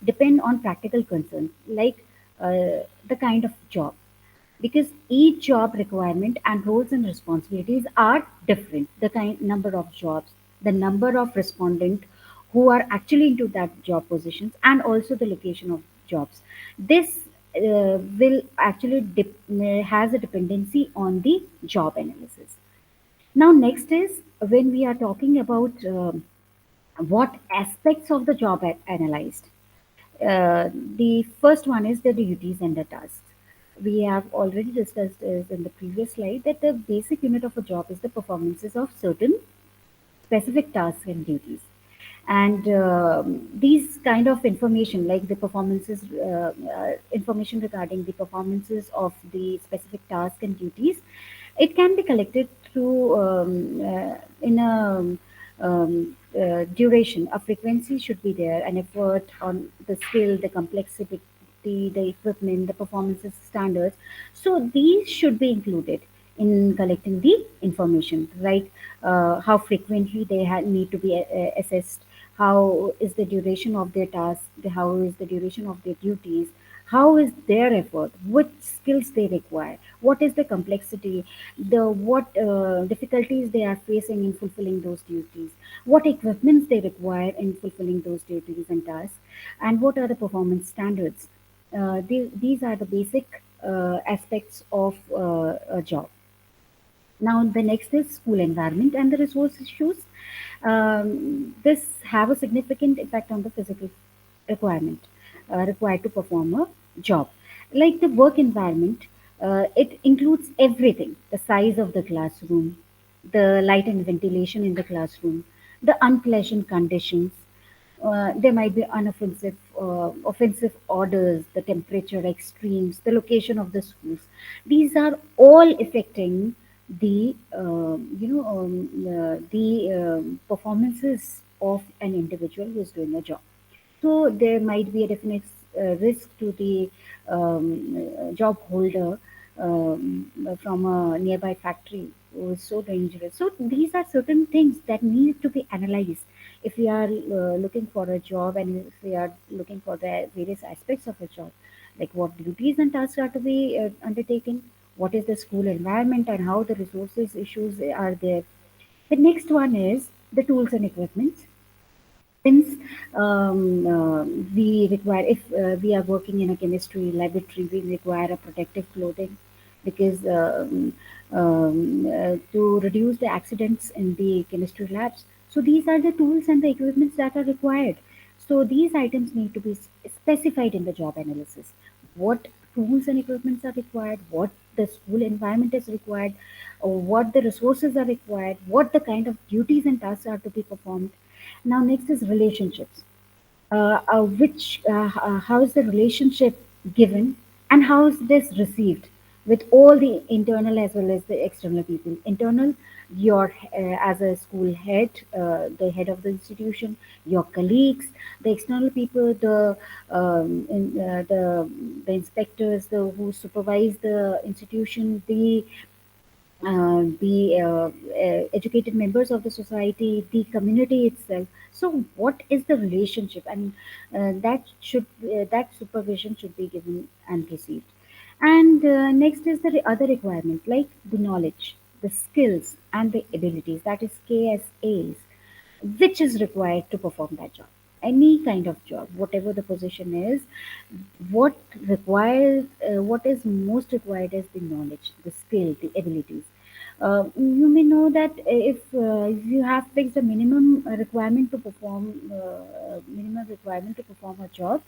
depend on practical concerns like the kind of job, because each job requirement and roles and responsibilities are different. The kind number of jobs, the number of respondent who are actually into that job positions, and also the location of jobs. This will actually has a dependency on the job analysis. Now, next is when we are talking about what aspects of the job analyzed. Uh, the first one is the duties and the tasks. We have already discussed this in the previous slide that the basic unit of a job is the performances of certain specific tasks and duties. And these kind of information, like the performances, information regarding the performances of the specific task and duties, it can be collected through in a duration. A frequency should be there, an effort on the skill, the complexity, the equipment, the performances standards. So these should be included in collecting the information, right? How frequently they need to be assessed, how is the duration of their task, how is the duration of their duties, how is their effort, what skills they require, what is the complexity, the what difficulties they are facing in fulfilling those duties, what equipments they require in fulfilling those duties and tasks, and what are the performance standards. These are the basic aspects of a job. Now, the next is school environment and the resource issues. This have a significant effect on the physical requirement required to perform a job. Like the work environment, it includes everything: the size of the classroom, the light and ventilation in the classroom, the unpleasant conditions, there might be offensive orders, the temperature extremes, the location of the schools. These are all affecting the performances of an individual who is doing a job. So there might be a definite risk to the job holder from a nearby factory who is so dangerous. So these are certain things that need to be analyzed if we are looking for a job, and if we are looking for the various aspects of a job, like what duties and tasks are to be undertaken, what is the school environment, and how the resources issues are there. The next one is the tools and equipment. Since we require, if we are working in a chemistry laboratory, we require a protective clothing, because to reduce the accidents in the chemistry labs. So these are the tools and the equipments that are required. So these items need to be specified in the job analysis. What tools and equipments are required, what the school environment is required, or what the resources are required, what the kind of duties and tasks are to be performed. Now, next is relationships. How is the relationship given, and how is this received with all the internal as well as the external people. Internal, your as a school head, the head of the institution, your colleagues, the external people, the inspectors, the who supervise the institution, the educated members of the society, the community itself. So, what is the relationship, and that supervision should be given and received. And next is the other requirement, like the knowledge, the skills, and the abilities. That is KSAs, which is required to perform that job. Any kind of job, whatever the position is, what what is most required is the knowledge, the skill, the abilities. You may know that if you have fixed a minimum requirement to perform a job,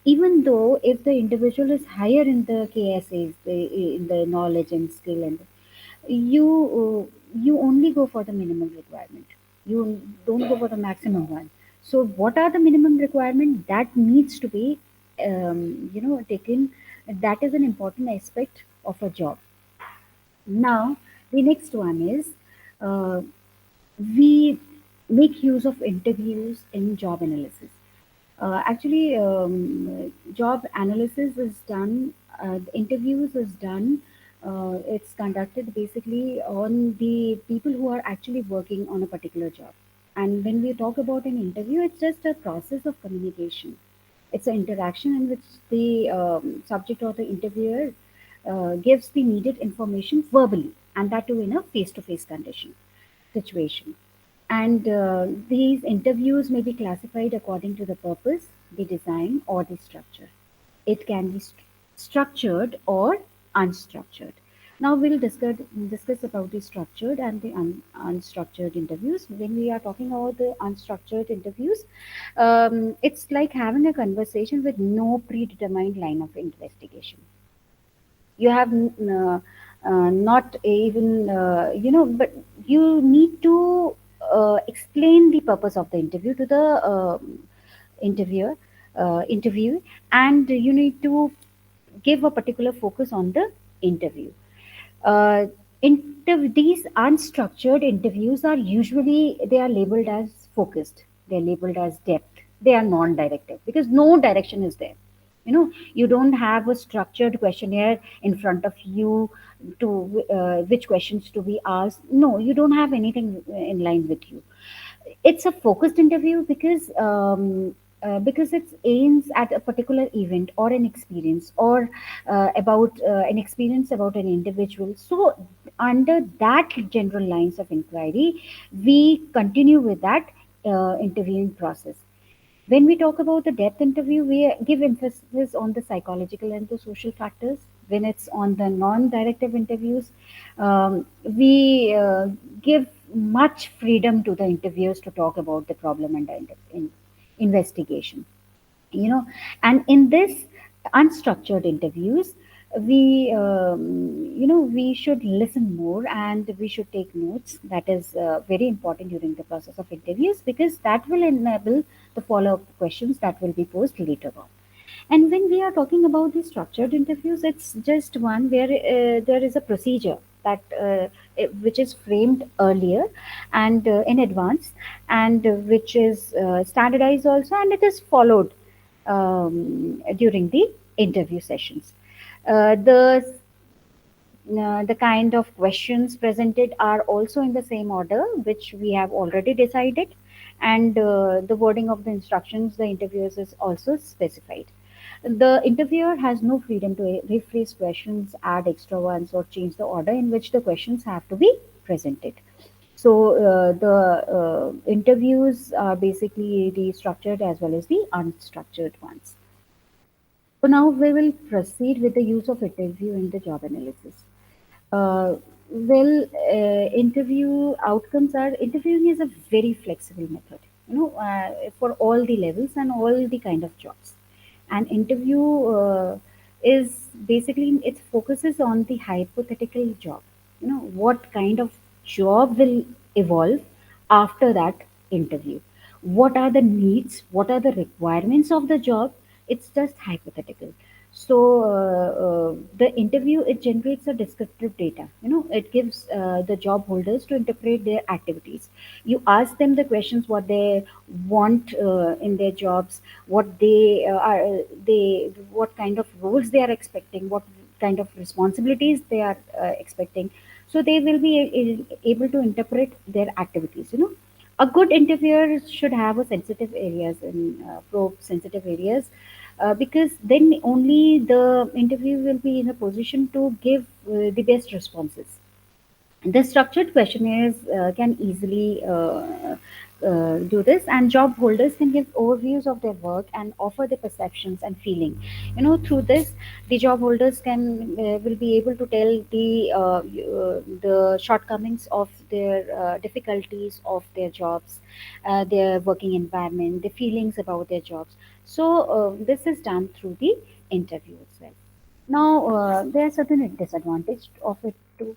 even though if the individual is higher in the KSAs, in the knowledge and skill, and you only go for the minimum requirement. You don't go for the maximum one. So, what are the minimum requirement that needs to be, taken? That is an important aspect of a job. Now, the next one is uh, we make use of interviews in job analysis. Job analysis is done, the interviews is done, it's conducted basically on the people who are actually working on a particular job. And when we talk about an interview, it's just a process of communication. It's an interaction in which the subject or the interviewer gives the needed information verbally, and that too in a face to face condition situation. And these interviews may be classified according to the purpose, the design, or the structure. It can be structured or unstructured. Now we'll discuss about the structured and the unstructured interviews. When we are talking about the unstructured interviews, it's like having a conversation with no predetermined line of investigation. You have not even but you need to explain the purpose of the interview to the interviewer interview, and you need to give a particular focus on the interview. uh, these unstructured interviews are usually, they are labeled as focused, they're labeled as depth, they are non-directive because no direction is there. You don't have a structured questionnaire in front of you to which questions to be asked. No, you don't have anything in line with you. It's a focused interview because it aims at a particular event or an experience, or about an experience about an individual. So under that general lines of inquiry, we continue with that interviewing process. When we talk about the depth interview, we give emphasis on the psychological and the social factors. When it's on the non-directive interviews, we give much freedom to the interviewers to talk about the problem and the investigation. you know and in this unstructured interviews, we should listen more and we should take notes. That is very important during the process of interviews, because that will enable the follow-up questions that will be posed later on. And when we are talking about the structured interviews, it's just one where there is a procedure that which is framed earlier and in advance, and which is standardized also, and it is followed during the interview sessions. The kind of questions presented are also in the same order which we have already decided, and the wording of the instructions the interviewers is also specified. The interviewer has no freedom to rephrase questions, add extra ones, or change the order in which the questions have to be presented. So the interviews are basically the structured as well as the unstructured ones. So now we will proceed with the use of interview in the job analysis. Well, interview outcomes are interviewing is a very flexible method, for all the levels and all the kind of jobs. An interview is basically it focuses on the hypothetical job. What kind of job will evolve after that interview? What are the needs? What are the requirements of the job? It's just hypothetical. So the interview it generates a descriptive data. It gives the job holders to interpret their activities. You ask them the questions what they want in their jobs, what what kind of roles they are expecting, what kind of responsibilities they are expecting. So they will be able to interpret their activities. A good interviewer should have a sensitive areas and probe sensitive areas, because then only the interview will be in a position to give the best responses. The structured questionnaires can easily do this, and job holders can give overviews of their work and offer their perceptions and feeling. Through this, the job holders can will be able to tell the shortcomings of their difficulties of their jobs, their working environment, the feelings about their jobs. So this is done through the interview itself. Now, there are certain disadvantages of it too,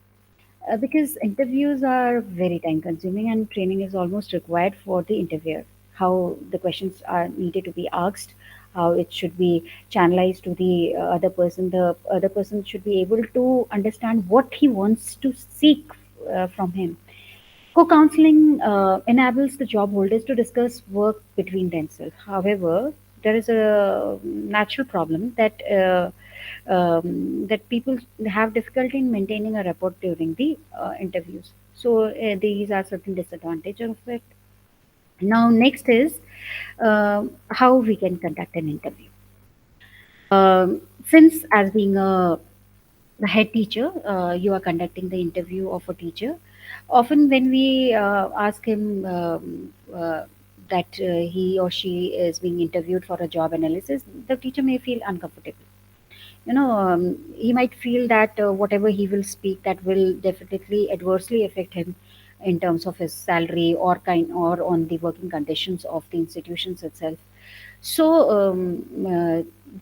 because interviews are very time consuming and training is almost required for the interviewer. How the questions are needed to be asked, how it should be channelized to the other person. The other person should be able to understand what he wants to seek from him. Co-counseling enables the job holders to discuss work between themselves. However, there is a natural problem that people have difficulty in maintaining a rapport during the interviews. So these are certain disadvantages of it. Now, next is how we can conduct an interview. Since as being the head teacher, you are conducting the interview of a teacher. Often, when we ask him that he or she is being interviewed for a job analysis, the teacher may feel uncomfortable. He might feel that whatever he will speak that will definitely adversely affect him in terms of his salary or on the working conditions of the institutions itself. So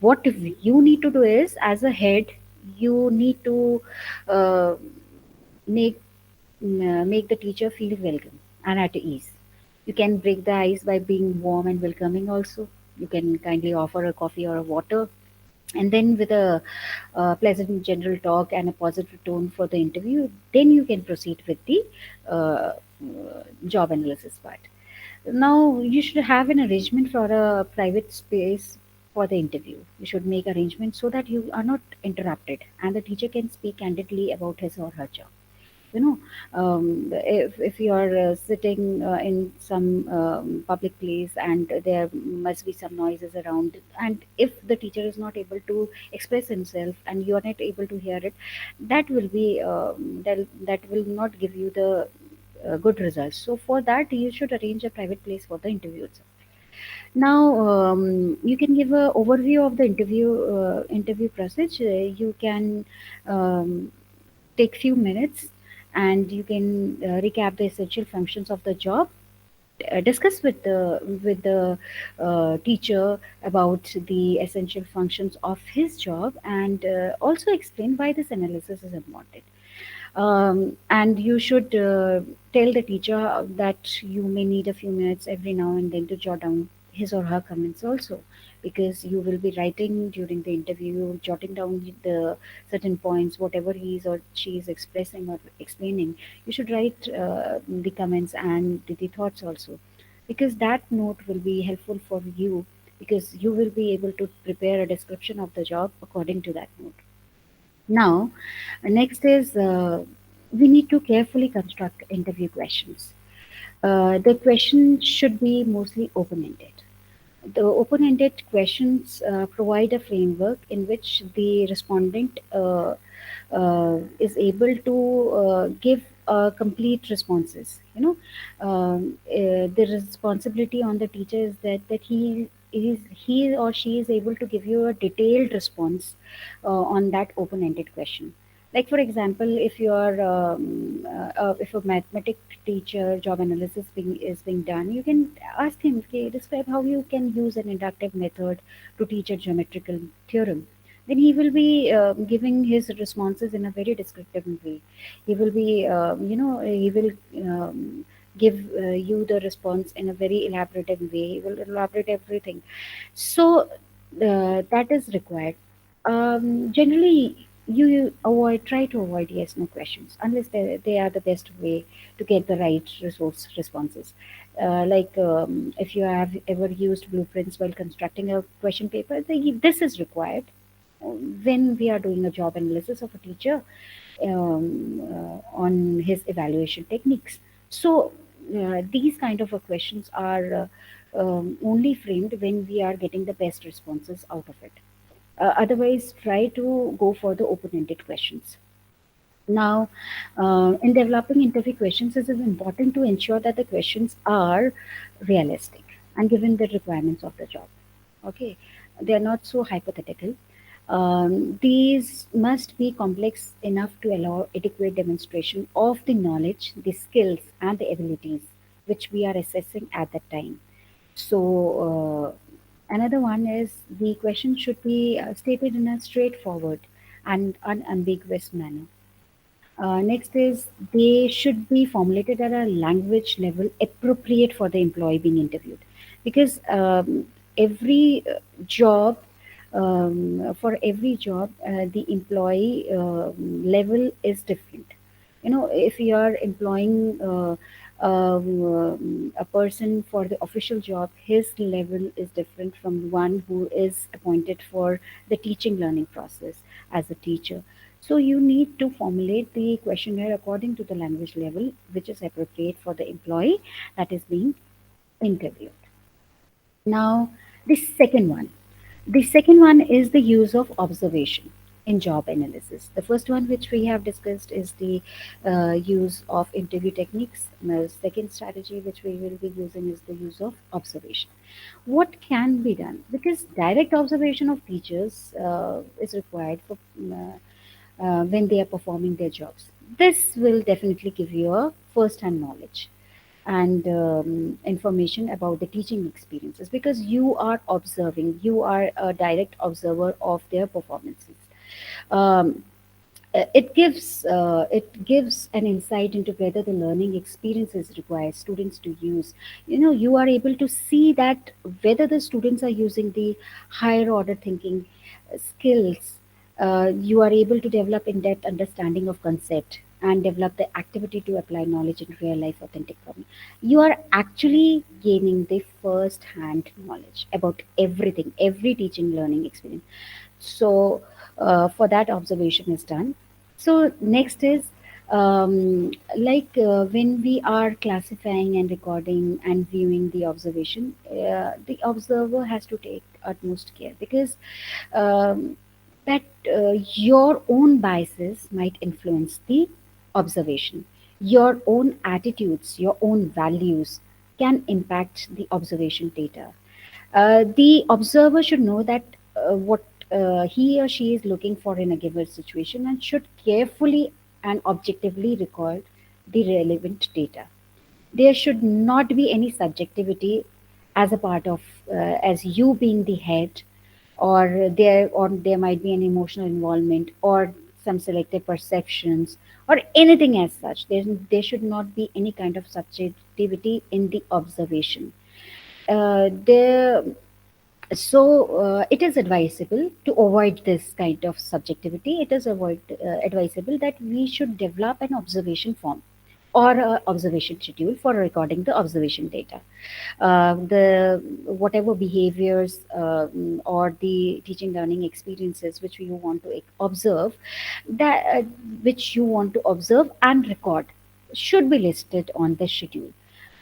what if you need to do is, as a head, you need to uh, make make the teacher feel welcome and at ease. You can break the ice by being warm and welcoming also. You can kindly offer a coffee or a water, and then with a pleasant general talk and a positive tone for the interview, then you can proceed with the job analysis part. Now, you should have an arrangement for a private space for the interview. You should make arrangements so that you are not interrupted and the teacher can speak candidly about his or her job. If you are sitting in some public place and there must be some noises around, and if the teacher is not able to express himself and you are not able to hear it, that will be that will not give you the good results. So for that, you should arrange a private place for the interview itself. Now, you can give a overview of the interview process. You can um, take few minutes and you can recap the essential functions of the job, discuss with the teacher about the essential functions of his job, and also explain why this analysis is important. And you should tell the teacher that you may need a few minutes every now and then to jot down his or her comments also, because you will be writing during the interview, jotting down the certain points, whatever he is or she is expressing or explaining. You should write the comments and the thoughts also, because that note will be helpful for you, because you will be able to prepare a description of the job according to that note. Now, next is we need to carefully construct interview questions. The question should be mostly open ended. The open ended questions provide a framework in which the respondent is able to give complete responses. The responsibility on the teacher is that he or she is able to give you a detailed response on that open ended question. Like for example, if a mathematic teacher job analysis is being done, you can ask him, okay, describe how you can use an inductive method to teach a geometrical theorem. Then he will be giving his responses in a very descriptive way. He will be he will give you the response in a very elaborative way. He will elaborate everything. So that is required. Generally, you avoid try to avoid yes no questions unless they are the best way to get the right resource responses. Like if you have ever used blueprints while constructing a question paper, this is required when we are doing a job analysis of a teacher on his evaluation techniques. So these kind of questions are only framed when we are getting the best responses out of it. Otherwise, try to go for the open-ended questions. Now, in developing interview questions, it is important to ensure that the questions are realistic and given the requirements of the job. Okay, they are not so hypothetical. These must be complex enough to allow adequate demonstration of the knowledge, the skills, and the abilities which we are assessing at that time. So, another one is the question should be stated in a straightforward and unambiguous manner. Next is they should be formulated at a language level appropriate for the employee being interviewed, because every job for every job the employee level is different. You know, if you are employing a person for the official job, his level is different from one who is appointed for the teaching learning process as a teacher. So you need to formulate the questionnaire according to the language level which is appropriate for the employee that is being interviewed. Now, the second one. The second one is the use of observation in job analysis. The first one, which we have discussed, is the use of interview techniques. The second strategy, which we will be using, is the use of observation. What can be done? Because direct observation of teachers is required for when they are performing their jobs. This will definitely give you a first-hand knowledge and information about the teaching experiences, because you are observing, you are a direct observer of their performances. um, it gives an insight into whether the learning experiences require students to use, you know, you are able to see that whether the students are using the higher order thinking skills. You are able to develop in-depth understanding of concept and develop the activity to apply knowledge in real life authentic problem. You are actually gaining the first hand knowledge about everything, every teaching learning experience. So for that, observation is done. So next is when we are classifying and recording and viewing the observation, the observer has to take utmost care, because um, that your own biases might influence the observation. Your own attitudes, your own values can impact the observation data. The observer should know that what he or she is looking for in a given situation, and should carefully and objectively record the relevant data. There should not be any subjectivity as a part of as you being the head, or there might be an emotional involvement or some selective perceptions or anything as such. There should not be any kind of subjectivity in the observation. There so it is advisable to avoid this kind of subjectivity. It is advisable that we should develop an observation form or a observation schedule for recording the observation data. The whatever behaviors or the teaching learning experiences which you want to observe, that which you want to observe and record, should be listed on the schedule.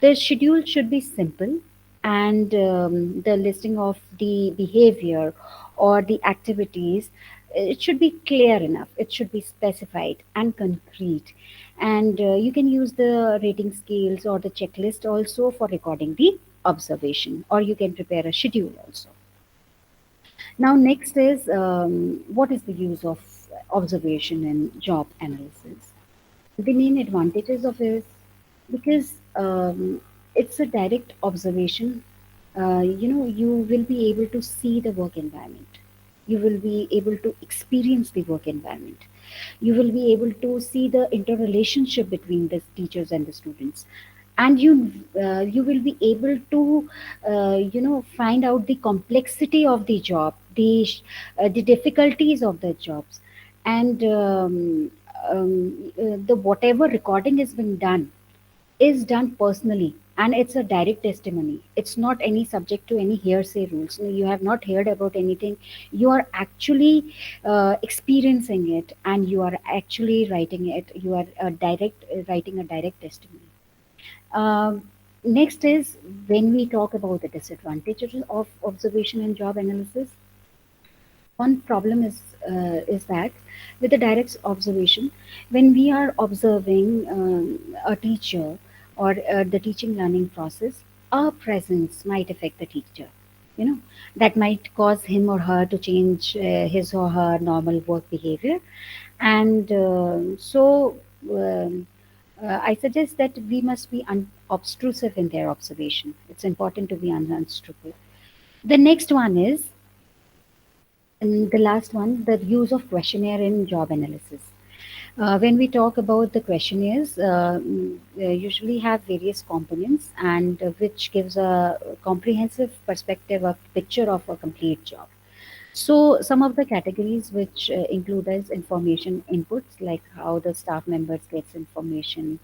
The schedule should be simple, and the listing of the behavior or the activities, it should be clear enough, it should be specified and concrete. And you can use the rating scales or the checklist also for recording the observation, or you can prepare a schedule also. Now next is what is the use of observation and job analysis. The main advantages of it, because it's a direct observation. You will be able to see the work environment. You will be able to experience the work environment. You will be able to see the interrelationship between the teachers and the students, and you will be able to find out the complexity of the job, the difficulties of the jobs, and the whatever recording has been done is done personally, and it's a direct testimony. It's not any subject to any hearsay rules. No, you have not heard about anything. You are actually experiencing it, and you are actually writing it. You are writing a direct testimony. um, Next is, when we talk about the disadvantages of observation and job analysis, one problem is that with the direct observation, when we are observing a teacher or the teaching learning process, our presence might affect the teacher. You know, that might cause him or her to change his or her normal work behavior, and I suggest that we must be obtrusive in their observation. It's important to be unobtrusive. The next one is, and the last one, the use of questionnaire in job analysis. When we talk about the questionnaires, usually have various components, and which gives a comprehensive perspective of picture of a complete job. So some of the categories which include as information inputs, like how the staff members gets information,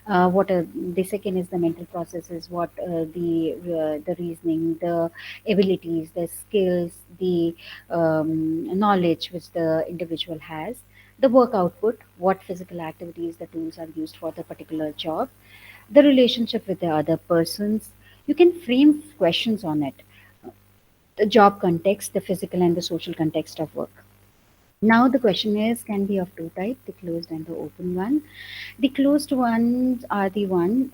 what are the second is the mental processes, what the reasoning, the abilities, the skills, the knowledge which the individual has, the work output, what physical activities, the tools are used for the particular job, the relationship with the other persons. You can frame questions on it, the job context, the physical and the social context of work. Now the questionnaires can be of two types, the closed and the open one. The closed ones are the one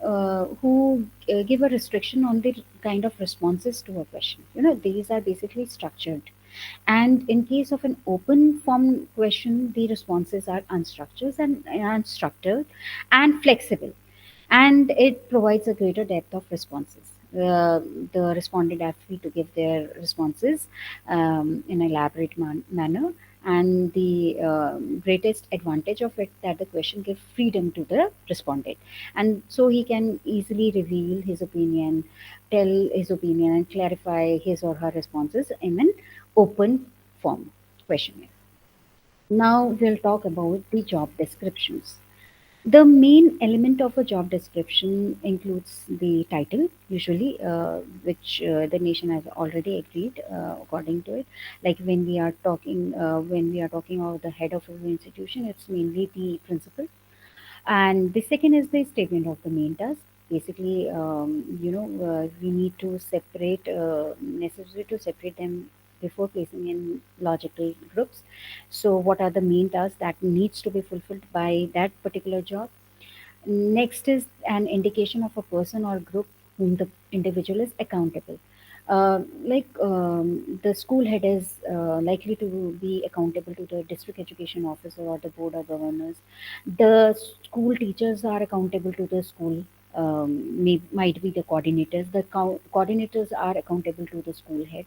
who give a restriction on the kind of responses to a question. These are basically structured. And in case of an open form question, the responses are unstructured and flexible, and it provides a greater depth of responses. The respondent are free to give their responses in an elaborate manner, and the greatest advantage of it, that the question gives freedom to the respondent, and so he can easily reveal his opinion, tell his opinion, and clarify his or her responses in an open form questionnaire. Now we'll talk about the job descriptions. The main element of a job description includes the title, usually, which the nation has already agreed according to it. Like when we are talking about the head of an institution, it's mainly the principal. And the second is the statement of the main task. Basically, we need to separate, necessary to separate them before placing in logical groups. So, what are the main tasks that needs to be fulfilled by that particular job? Next is an indication of a person or group whom the individual is accountable. The school head is likely to be accountable to the district education officer or the board of governors. The school teachers are accountable to the school, might be the coordinators. The coordinators are accountable to the school head.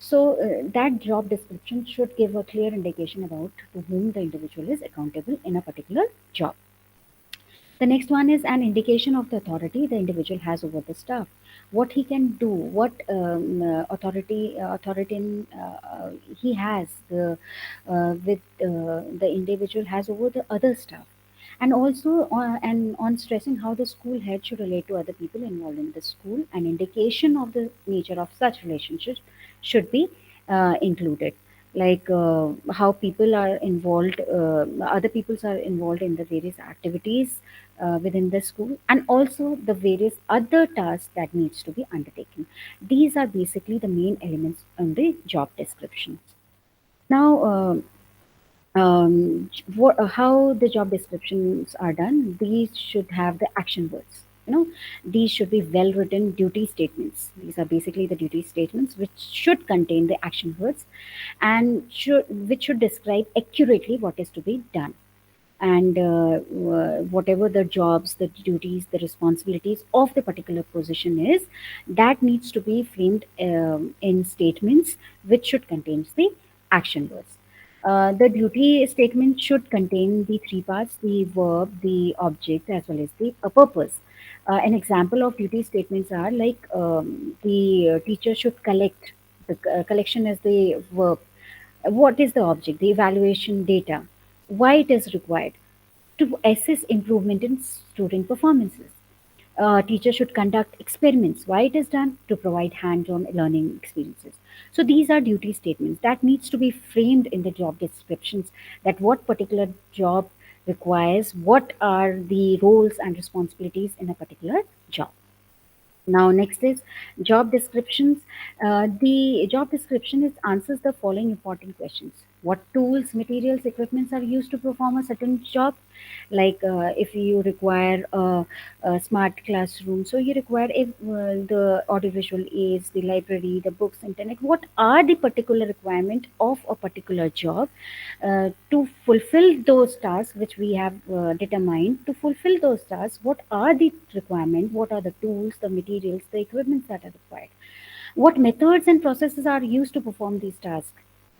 So that job description should give a clear indication about to whom the individual is accountable in a particular job. The next one is an indication of the authority the individual has over the staff. What he can do, what he has with the individual has over the other staff, and also and on stressing how the school head should relate to other people involved in the school. An indication of the nature of such relationships should be included, like how people are involved, other peoples are involved in the various activities within the school, and also the various other tasks that needs to be undertaken. These are basically the main elements on the job descriptions. Now, how the job descriptions are done, these should have the action words. These should be well written duty statements. These are basically the duty statements which should contain the action words, and which should describe accurately what is to be done. And whatever the jobs, the duties, the responsibilities of the particular position is, that needs to be framed in statements which should contain the action words. The duty statement should contain the three parts: the verb, the object, as well as the purpose. An example of duty statements are like, the teacher should collect. The collection is the verb. What is the object? The evaluation data. Why it is required? To assess improvement in student performances. Teachers should conduct experiments. Why it is done? To provide hands-on learning experiences. So these are duty statements that needs to be framed in the job descriptions, that what particular job requires, what are the roles and responsibilities in a particular job. Now, next is job descriptions. The job description is answers the following important questions: what tools, materials, equipments are used to perform a certain job? Like, if you require a smart classroom, so you require the audiovisual aids, the library, the books, internet. What are the particular requirement of a particular job to fulfill those tasks which we have determined? To fulfill those tasks, what are the requirement, what are the tools, the materials, the equipments that are required? What methods and processes are used to perform these tasks?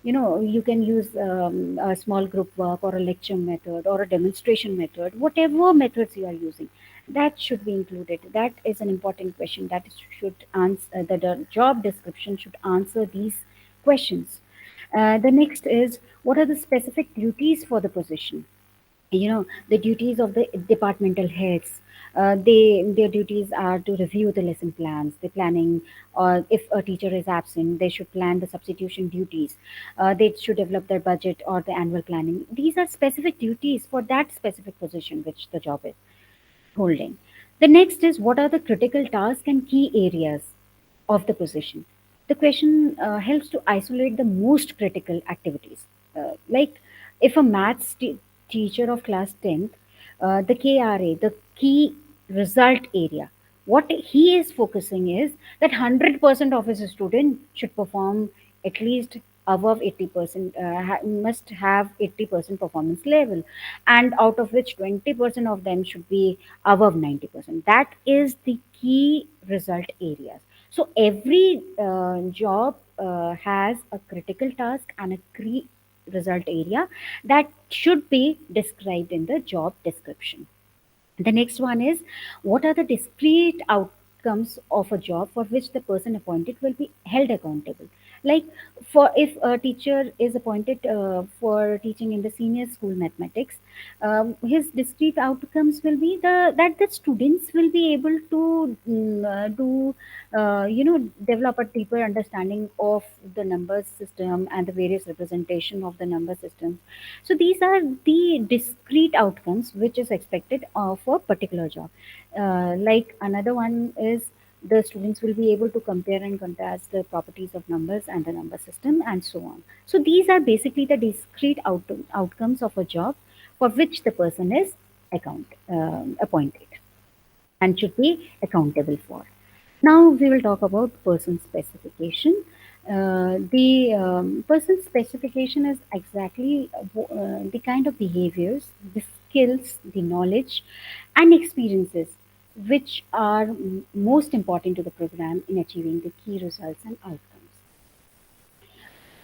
You can use a small group work, or a lecture method, or a demonstration method. Whatever methods you are using, that should be included. That is an important question that should answer, the job description should answer these questions. The next is, what are the specific duties for the position? The duties of the departmental heads. Their duties are to review the lesson plans, the planning, or if a teacher is absent, they should plan the substitution duties. They should develop their budget or the annual planning. These are specific duties for that specific position which the job is holding. The next is, what are the critical tasks and key areas of the position? The question helps to isolate the most critical activities. Like, if a teacher of class 10th, the KRA, the key result area, what he is focusing is that 100% of his student should perform at least above 80%, must have 80% performance level, and out of which 20% of them should be above 90%. That is the key result areas. So every job has a critical task and a key result area that should be described in the job description. The next one is, what are the discrete outcomes of a job for which the person appointed will be held accountable? Like, for if a teacher is appointed for teaching in the senior school mathematics, his discrete outcomes will be that the students will be able to do develop a deeper understanding of the number system and the various representation of the number systems. So these are the discrete outcomes which is expected of a particular job. Like, another one is, the students will be able to compare and contrast the properties of numbers and the number system, and so on. So these are basically the discrete outcomes of a job for which the person is appointed and should be accountable for. Now we will talk about person specification. The person specification is exactly the kind of behaviors, the skills, the knowledge, and experiences which are most important to the program in achieving the key results and outcomes.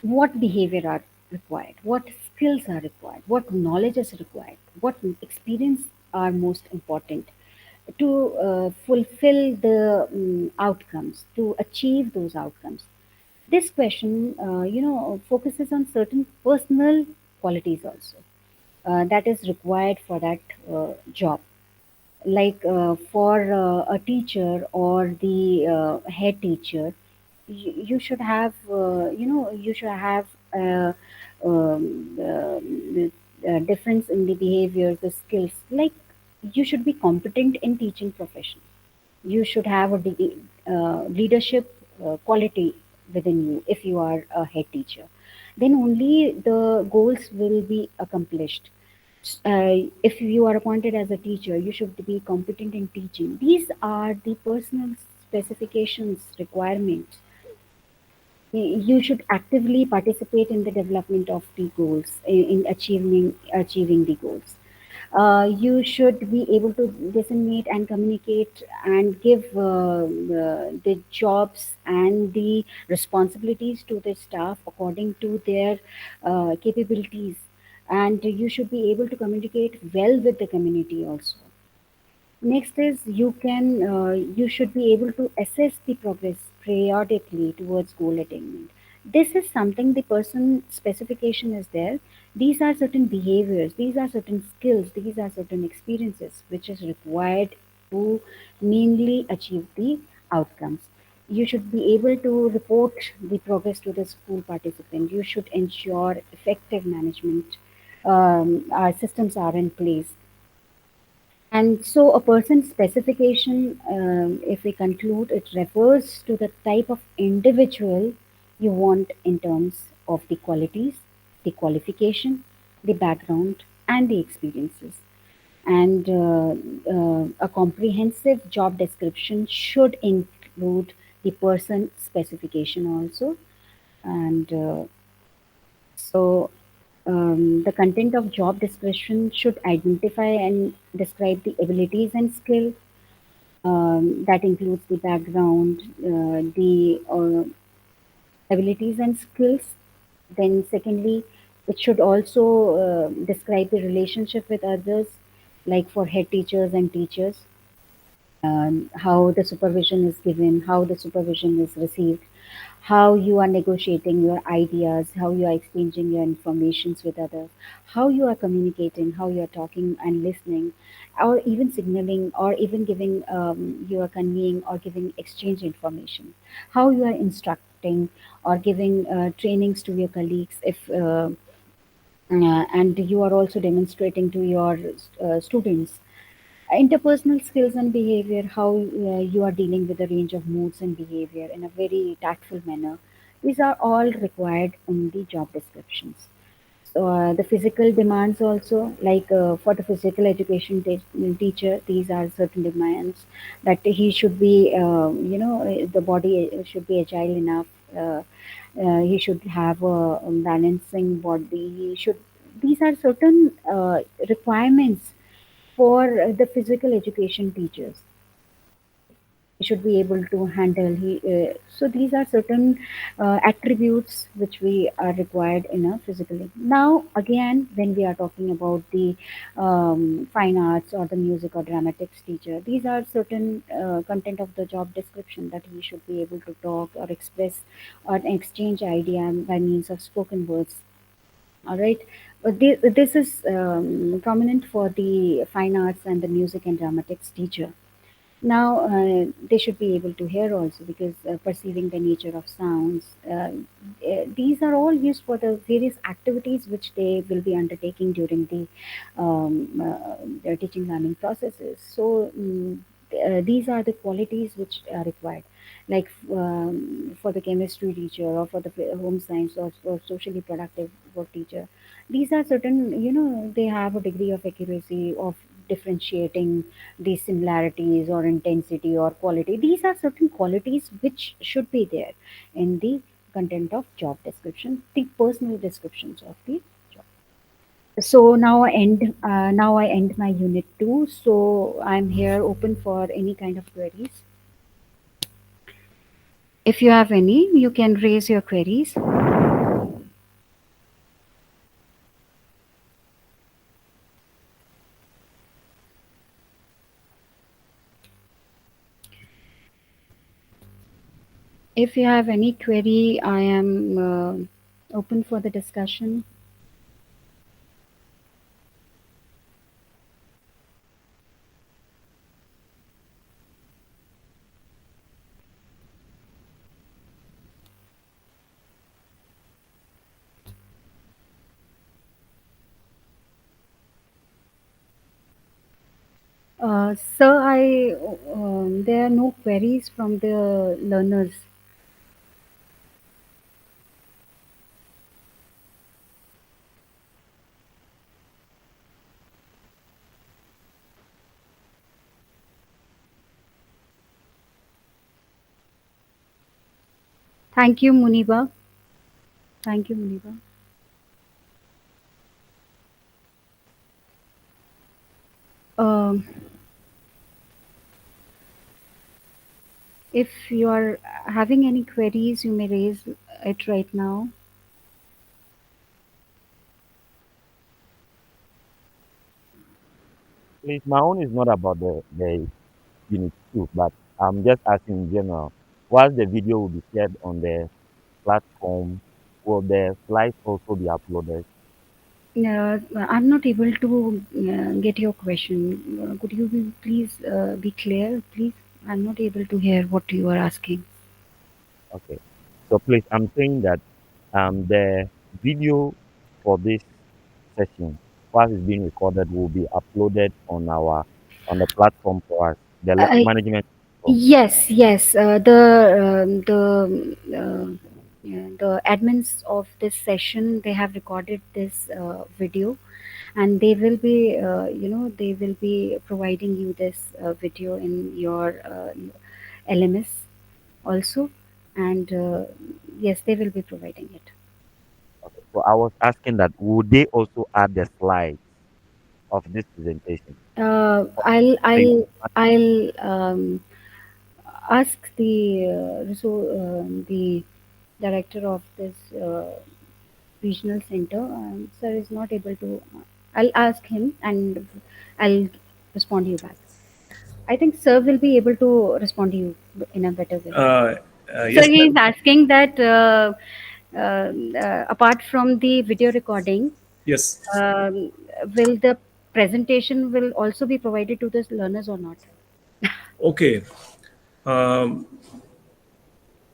What behavior are required? What skills are required? What knowledge is required? What experience are most important to fulfill the outcomes, to achieve those outcomes? This question, focuses on certain personal qualities also that is required for that job. Like, for a teacher or the head teacher, you should have, you should have uh, the difference in the behavior, the skills. Like, you should be competent in teaching profession. You should have a leadership quality within you if you are a head teacher. Then only the goals will be accomplished. If you are appointed as a teacher, you should be competent in teaching. These are the personal specifications requirements. You should actively participate in the development of the goals, in achieving the goals. You should be able to disseminate and communicate and give the jobs and the responsibilities to the staff according to their capabilities, and you should be able to communicate well with the community also. Next is you should be able to assess the progress periodically towards goal attainment. This is something the person specification is there. These are certain behaviors, these are certain skills, these are certain experiences which is required to mainly achieve the outcomes. You should be able to report the progress to the school participant. You should ensure effective management. Our systems are in place, and so a person's specification, if we conclude, it refers to the type of individual you want in terms of the qualities, the qualification, the background, and the experiences. And a comprehensive job description should include the person specification also. And so the content of job description should identify and describe the abilities and skill, that includes the background, the abilities and skills. Then, secondly, it should also describe the relationship with others, like for head teachers and teachers, how the supervision is given, how the supervision is received, how you are negotiating your ideas, how you are exchanging your informations with others, how you are communicating, how you are talking and listening, or even signaling, or even giving, you are conveying or giving exchange information, how you are instructing or giving trainings to your colleagues, if and you are also demonstrating to your students. Interpersonal skills and behavior, how you are dealing with a range of moods and behavior in a very tactful manner. These are all required in the job descriptions. So, the physical demands also, like for the physical education teacher, these are certain demands that he should be, the body should be agile enough. He should have a balancing body. He should. These are certain requirements for the physical education teachers. He should be able to handle. So these are certain attributes which we are required in a physically. Now again, when we are talking about the fine arts or the music or dramatics teacher, these are certain content of the job description that he should be able to talk or express or exchange idea by means of spoken words. All right. But this is prominent for the fine arts and the music and dramatics teacher. Now, they should be able to hear also, because perceiving the nature of sounds. These are all used for the various activities which they will be undertaking during their teaching learning processes. So, these are the qualities which are required, like for the chemistry teacher or for the home science or for socially productive work teacher. These are certain, they have a degree of accuracy of differentiating the similarities or intensity or quality. These are certain qualities which should be there in the content of job description, the personal descriptions of the job. So now I end my unit 2. So I'm here open for any kind of queries. If you have any, you can raise your queries. If you have any query, I am open for the discussion. Sir, there are no queries from the learners. Thank you, Muniba. Thank you, Muniba. Um, if you are having any queries, you may raise it right now. Please, my own is not about the unit two, but I'm just asking in general. Whilst the video will be shared on the platform, will the slides also be uploaded? I'm not able to get your question. Could you please be clear, please? I'm not able to hear what you are asking. Okay. So please, I'm saying that the video for this session, while it's being recorded, will be uploaded on the platform for us, the Uh, management platform. yes, yes. Yeah, the admins of this session, they have recorded this video, and they will be they will be providing you this video in your LMS also, and yes, they will be providing it. Okay. So I was asking that would they also add the slides of this presentation? uh, Or i'll they- i'll i'll ask the director of this regional center. Sir is not able to. I'll ask him and I'll respond to you back. I think sir will be able to respond to you in a better way. Uh, So yes, he is ma'am. asking that apart from the video recording, Yes. um, will the presentation will also be provided to the learners or not? Okay. Um,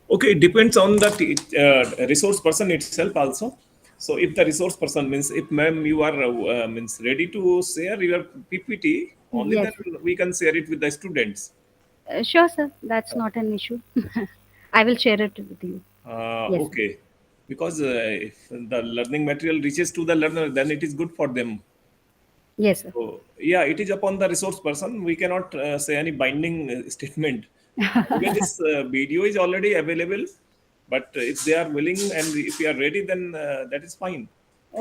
okay. It depends on the resource person itself also. So if the resource person means if ma'am you are means ready to share your PPT, only Yes. then we can share it with the students. Sure, sir. That's not an issue. I will share it with you. Yes, sir. Okay. Because if the learning material reaches to the learner, then it is good for them. Yes, sir. So yeah, it is upon the resource person. We cannot say any binding statement. Even this video is already available, but if they are willing and if you are ready, then that is fine.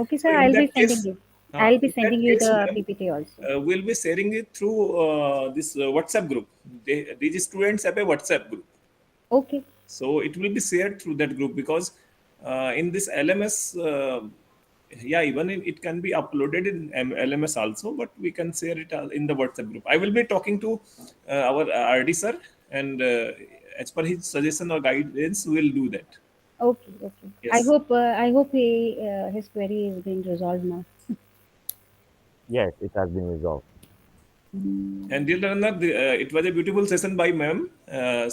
Okay, So sir. I'll be sending you. I'll be in that sending you case, the ma'am, PPT also. we'll be sharing it through this WhatsApp group. These students have a WhatsApp group, Okay. so it will be shared through that group because in this LMS, yeah, even it can be uploaded in LMS also, but we can share it in the WhatsApp group. I will be talking to our RD sir, and as per his suggestion or guidance, we will do that. Okay. Okay. Yes. I hope his query is being resolved now. Yes, it has been resolved. And dear learner, it was a beautiful session by ma'am.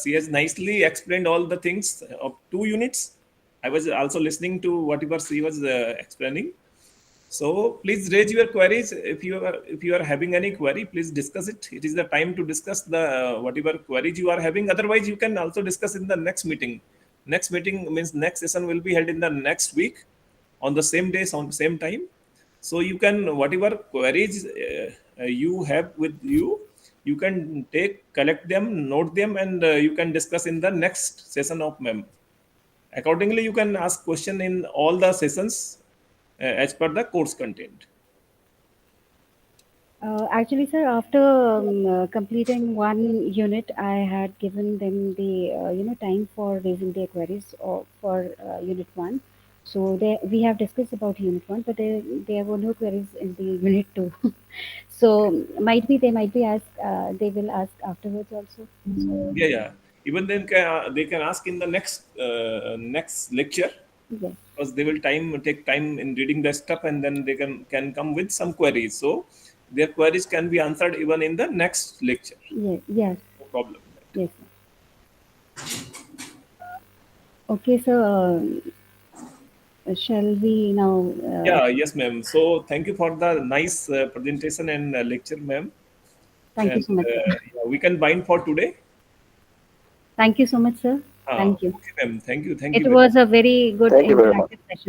She has nicely explained all the things of 2 units. I was also listening to whatever she was explaining. So please raise your queries. If you are having any query, please discuss it. It is the time to discuss the whatever queries you are having. Otherwise, you can also discuss in the next meeting. Next meeting means next session will be held in the next week on the same day, on same time. So you can whatever queries you have with you, you can take collect them, note them, and you can discuss in the next session of mem. Accordingly, you can ask question in all the sessions as per the course content. Actually, sir, after completing one unit, I had given them the time for raising their queries or for unit one. So we have discussed about unit one, but there were no queries in the unit two. So they might be asked. They will ask afterwards also. So Yeah, yeah. Even then, they can ask in the next lecture yes, because they will take time in reading the stuff, and then they can come with some queries. So their queries can be answered even in the next lecture. yes, yes, No problem in that. yes. Okay, so shall we now? Yeah, yes, ma'am. So thank you for the nice presentation and lecture, ma'am. Thank you And so much, sir. yeah, we can bind for today. Thank you so much, sir. Thank you. Okay, ma'am. Thank you. Thank It you very was a very good Thank you very much. interactive session.